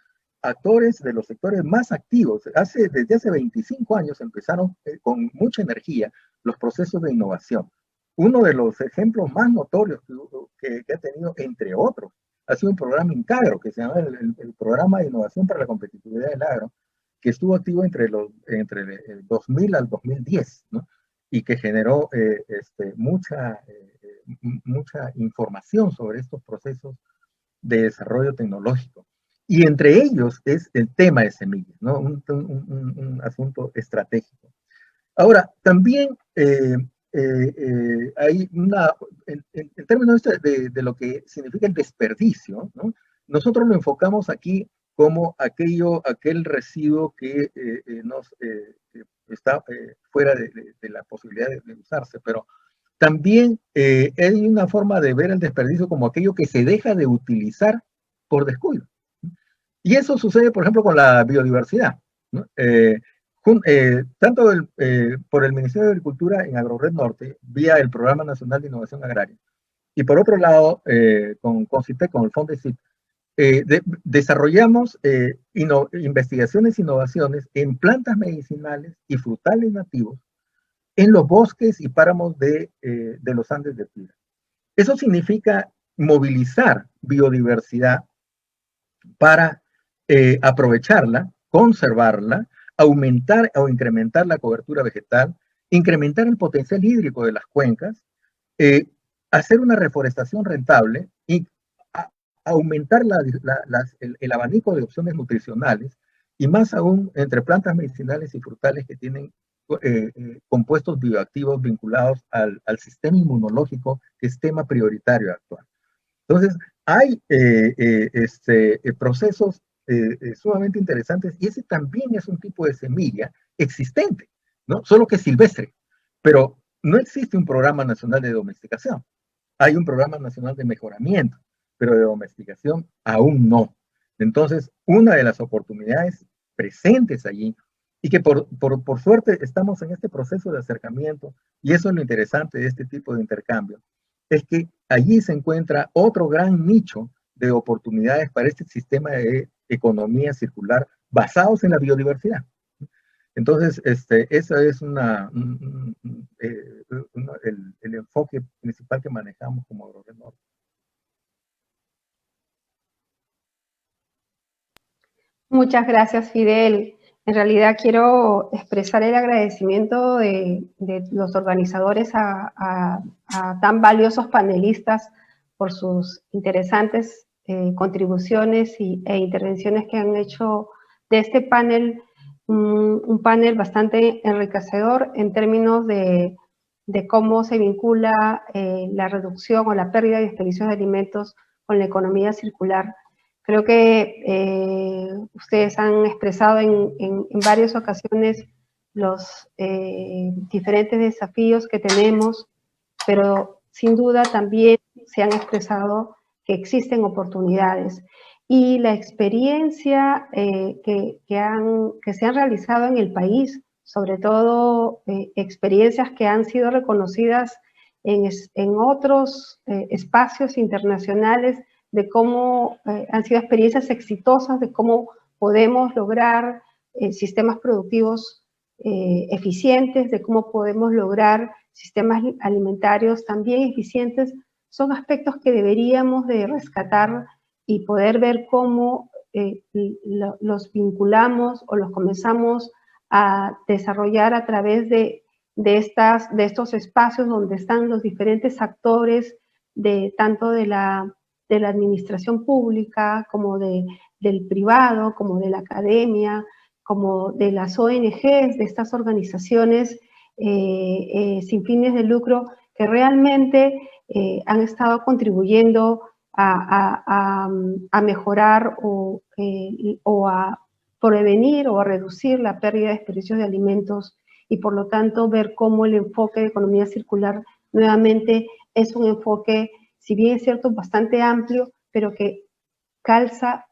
actores, de los sectores más activos. Desde hace 25 años empezaron con mucha energía los procesos de innovación. Uno de los ejemplos más notorios que ha tenido, entre otros, ha sido un programa INCAGRO, que se llama el Programa de Innovación para la Competitividad del Agro, que estuvo activo entre el 2000 al 2010, ¿no? Y que generó mucha información sobre estos procesos de desarrollo tecnológico. Y entre ellos es el tema de semillas, ¿no? Un asunto estratégico. Ahora, también hay en términos de lo que significa el desperdicio, ¿no? Nosotros lo enfocamos aquí como aquel residuo que está fuera de la posibilidad de usarse, pero también hay una forma de ver el desperdicio como aquello que se deja de utilizar por descuido. Y eso sucede, por ejemplo, con la biodiversidad, ¿no? Tanto por el Ministerio de Agricultura en AgroRed Norte, vía el Programa Nacional de Innovación Agraria, y por otro lado, con CONCITEC, con el FONDECIT, desarrollamos investigaciones e innovaciones en plantas medicinales y frutales nativos en los bosques y páramos de los Andes de Piura. Eso significa movilizar biodiversidad para aprovecharla, conservarla, aumentar o incrementar la cobertura vegetal, incrementar el potencial hídrico de las cuencas, hacer una reforestación rentable y aumentar el abanico de opciones nutricionales, y más aún entre plantas medicinales y frutales que tienen compuestos bioactivos vinculados al sistema inmunológico, que es tema prioritario actual. Entonces, hay procesos sumamente interesantes, y ese también es un tipo de semilla existente, ¿no? Solo que silvestre, pero no existe un programa nacional de domesticación. Hay un programa nacional de mejoramiento, pero de domesticación aún no. Entonces, una de las oportunidades presentes allí, y que por suerte estamos en este proceso de acercamiento, y eso es lo interesante de este tipo de intercambio, es que allí se encuentra otro gran nicho de oportunidades para este sistema de economía circular basados en la biodiversidad. Entonces, ese es el enfoque principal que manejamos como AgroRenove. Muchas gracias, Fidel. En realidad quiero expresar el agradecimiento de los organizadores a tan valiosos panelistas por sus interesantes contribuciones e intervenciones que han hecho de este panel un panel bastante enriquecedor en términos de cómo se vincula la reducción o la pérdida y desperdicio de alimentos con la economía circular. Creo que ustedes han expresado en varias ocasiones los diferentes desafíos que tenemos, pero sin duda también se han expresado que existen oportunidades. Y la experiencia que se han realizado en el país, sobre todo experiencias que han sido reconocidas en otros espacios internacionales, de cómo han sido experiencias exitosas, de cómo podemos lograr sistemas productivos eficientes, de cómo podemos lograr sistemas alimentarios también eficientes, son aspectos que deberíamos de rescatar y poder ver cómo los vinculamos o los comenzamos a desarrollar a través de estos espacios donde están los diferentes actores, tanto de la administración pública, como del privado, como de la academia, como de las ONGs, de estas organizaciones sin fines de lucro, que realmente han estado contribuyendo a mejorar o a prevenir o a reducir la pérdida de desperdicios de alimentos, y por lo tanto ver cómo el enfoque de economía circular nuevamente es un enfoque, si bien es cierto, bastante amplio, pero que calza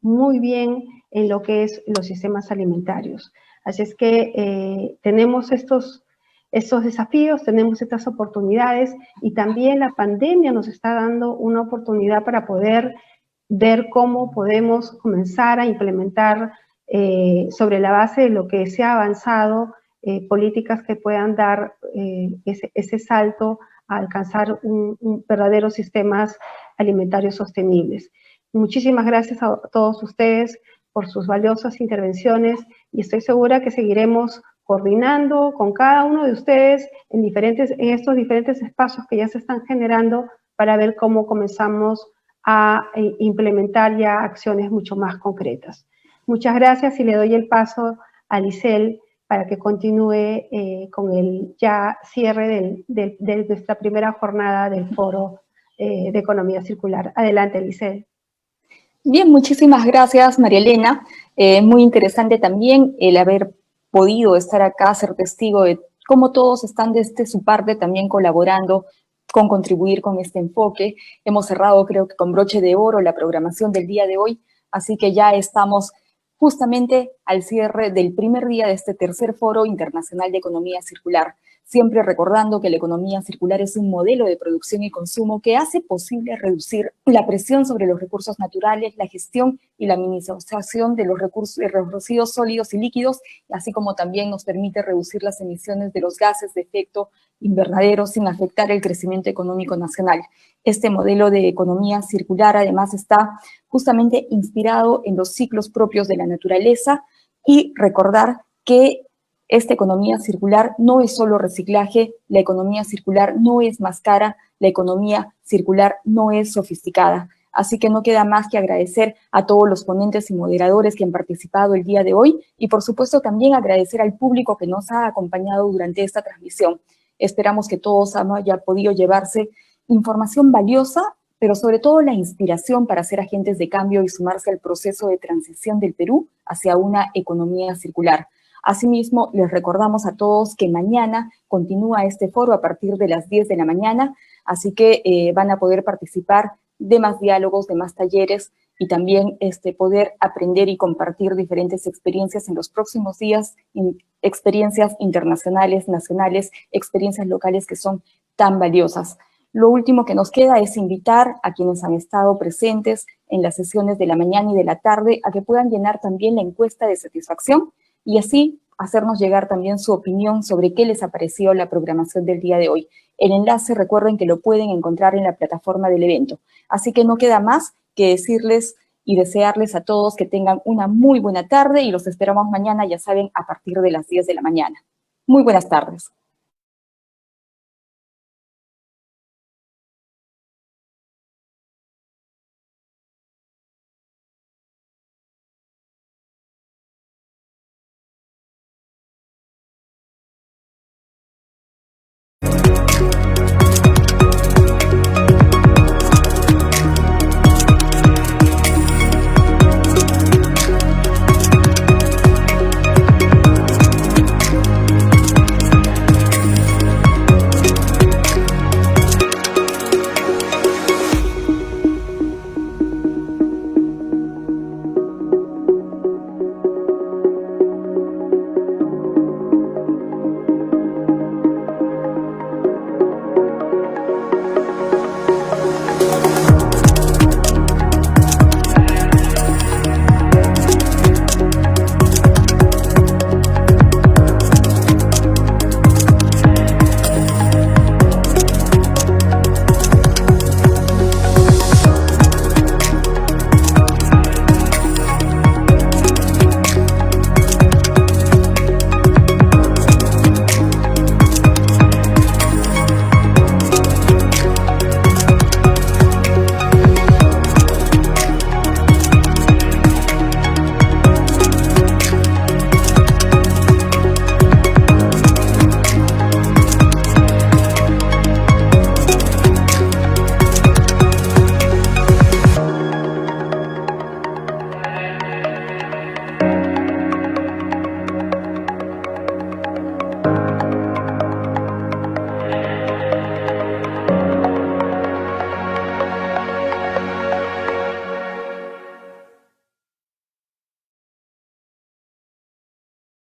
muy bien en lo que es los sistemas alimentarios. Así es que tenemos estos desafíos, tenemos estas oportunidades, y también la pandemia nos está dando una oportunidad para poder ver cómo podemos comenzar a implementar sobre la base de lo que se ha avanzado, políticas que puedan dar ese salto a alcanzar verdaderos sistemas alimentarios sostenibles. Muchísimas gracias a todos ustedes por sus valiosas intervenciones, y estoy segura que seguiremos coordinando con cada uno de ustedes en estos diferentes espacios que ya se están generando, para ver cómo comenzamos a implementar ya acciones mucho más concretas. Muchas gracias, y le doy el paso a Lisel para que continúe con el ya cierre de nuestra primera jornada del Foro de Economía Circular. Adelante, Lisel. Bien, muchísimas gracias, María Elena. Muy interesante también el haber podido estar acá, ser testigo de cómo todos están desde su parte también colaborando con contribuir con este enfoque. Hemos cerrado, creo que con broche de oro, la programación del día de hoy, así que ya estamos justamente al cierre del primer día de este tercer Foro Internacional de Economía Circular. siempre recordando que la economía circular es un modelo de producción y consumo que hace posible reducir la presión sobre los recursos naturales, la gestión y la minimización de los residuos sólidos y líquidos, así como también nos permite reducir las emisiones de los gases de efecto invernadero sin afectar el crecimiento económico nacional. Este modelo de economía circular además está justamente inspirado en los ciclos propios de la naturaleza y recordar que esta economía circular no es solo reciclaje, la economía circular no es más cara, la economía circular no es sofisticada. Así que no queda más que agradecer a todos los ponentes y moderadores que han participado el día de hoy y por supuesto también agradecer al público que nos ha acompañado durante esta transmisión. Esperamos que todos hayan podido llevarse información valiosa, pero sobre todo la inspiración para ser agentes de cambio y sumarse al proceso de transición del Perú hacia una economía circular. Asimismo, les recordamos a todos que mañana continúa este foro a partir de las 10 de la mañana, así que van a poder participar de más diálogos, de más talleres y también poder aprender y compartir diferentes experiencias en los próximos días, experiencias internacionales, nacionales, experiencias locales que son tan valiosas. Lo último que nos queda es invitar a quienes han estado presentes en las sesiones de la mañana y de la tarde a que puedan llenar también la encuesta de satisfacción y así hacernos llegar también su opinión sobre qué les ha parecido la programación del día de hoy. El enlace, recuerden que lo pueden encontrar en la plataforma del evento. Así que no queda más que decirles y desearles a todos que tengan una muy buena tarde y los esperamos mañana, ya saben, a partir de las 10 de la mañana. Muy buenas tardes.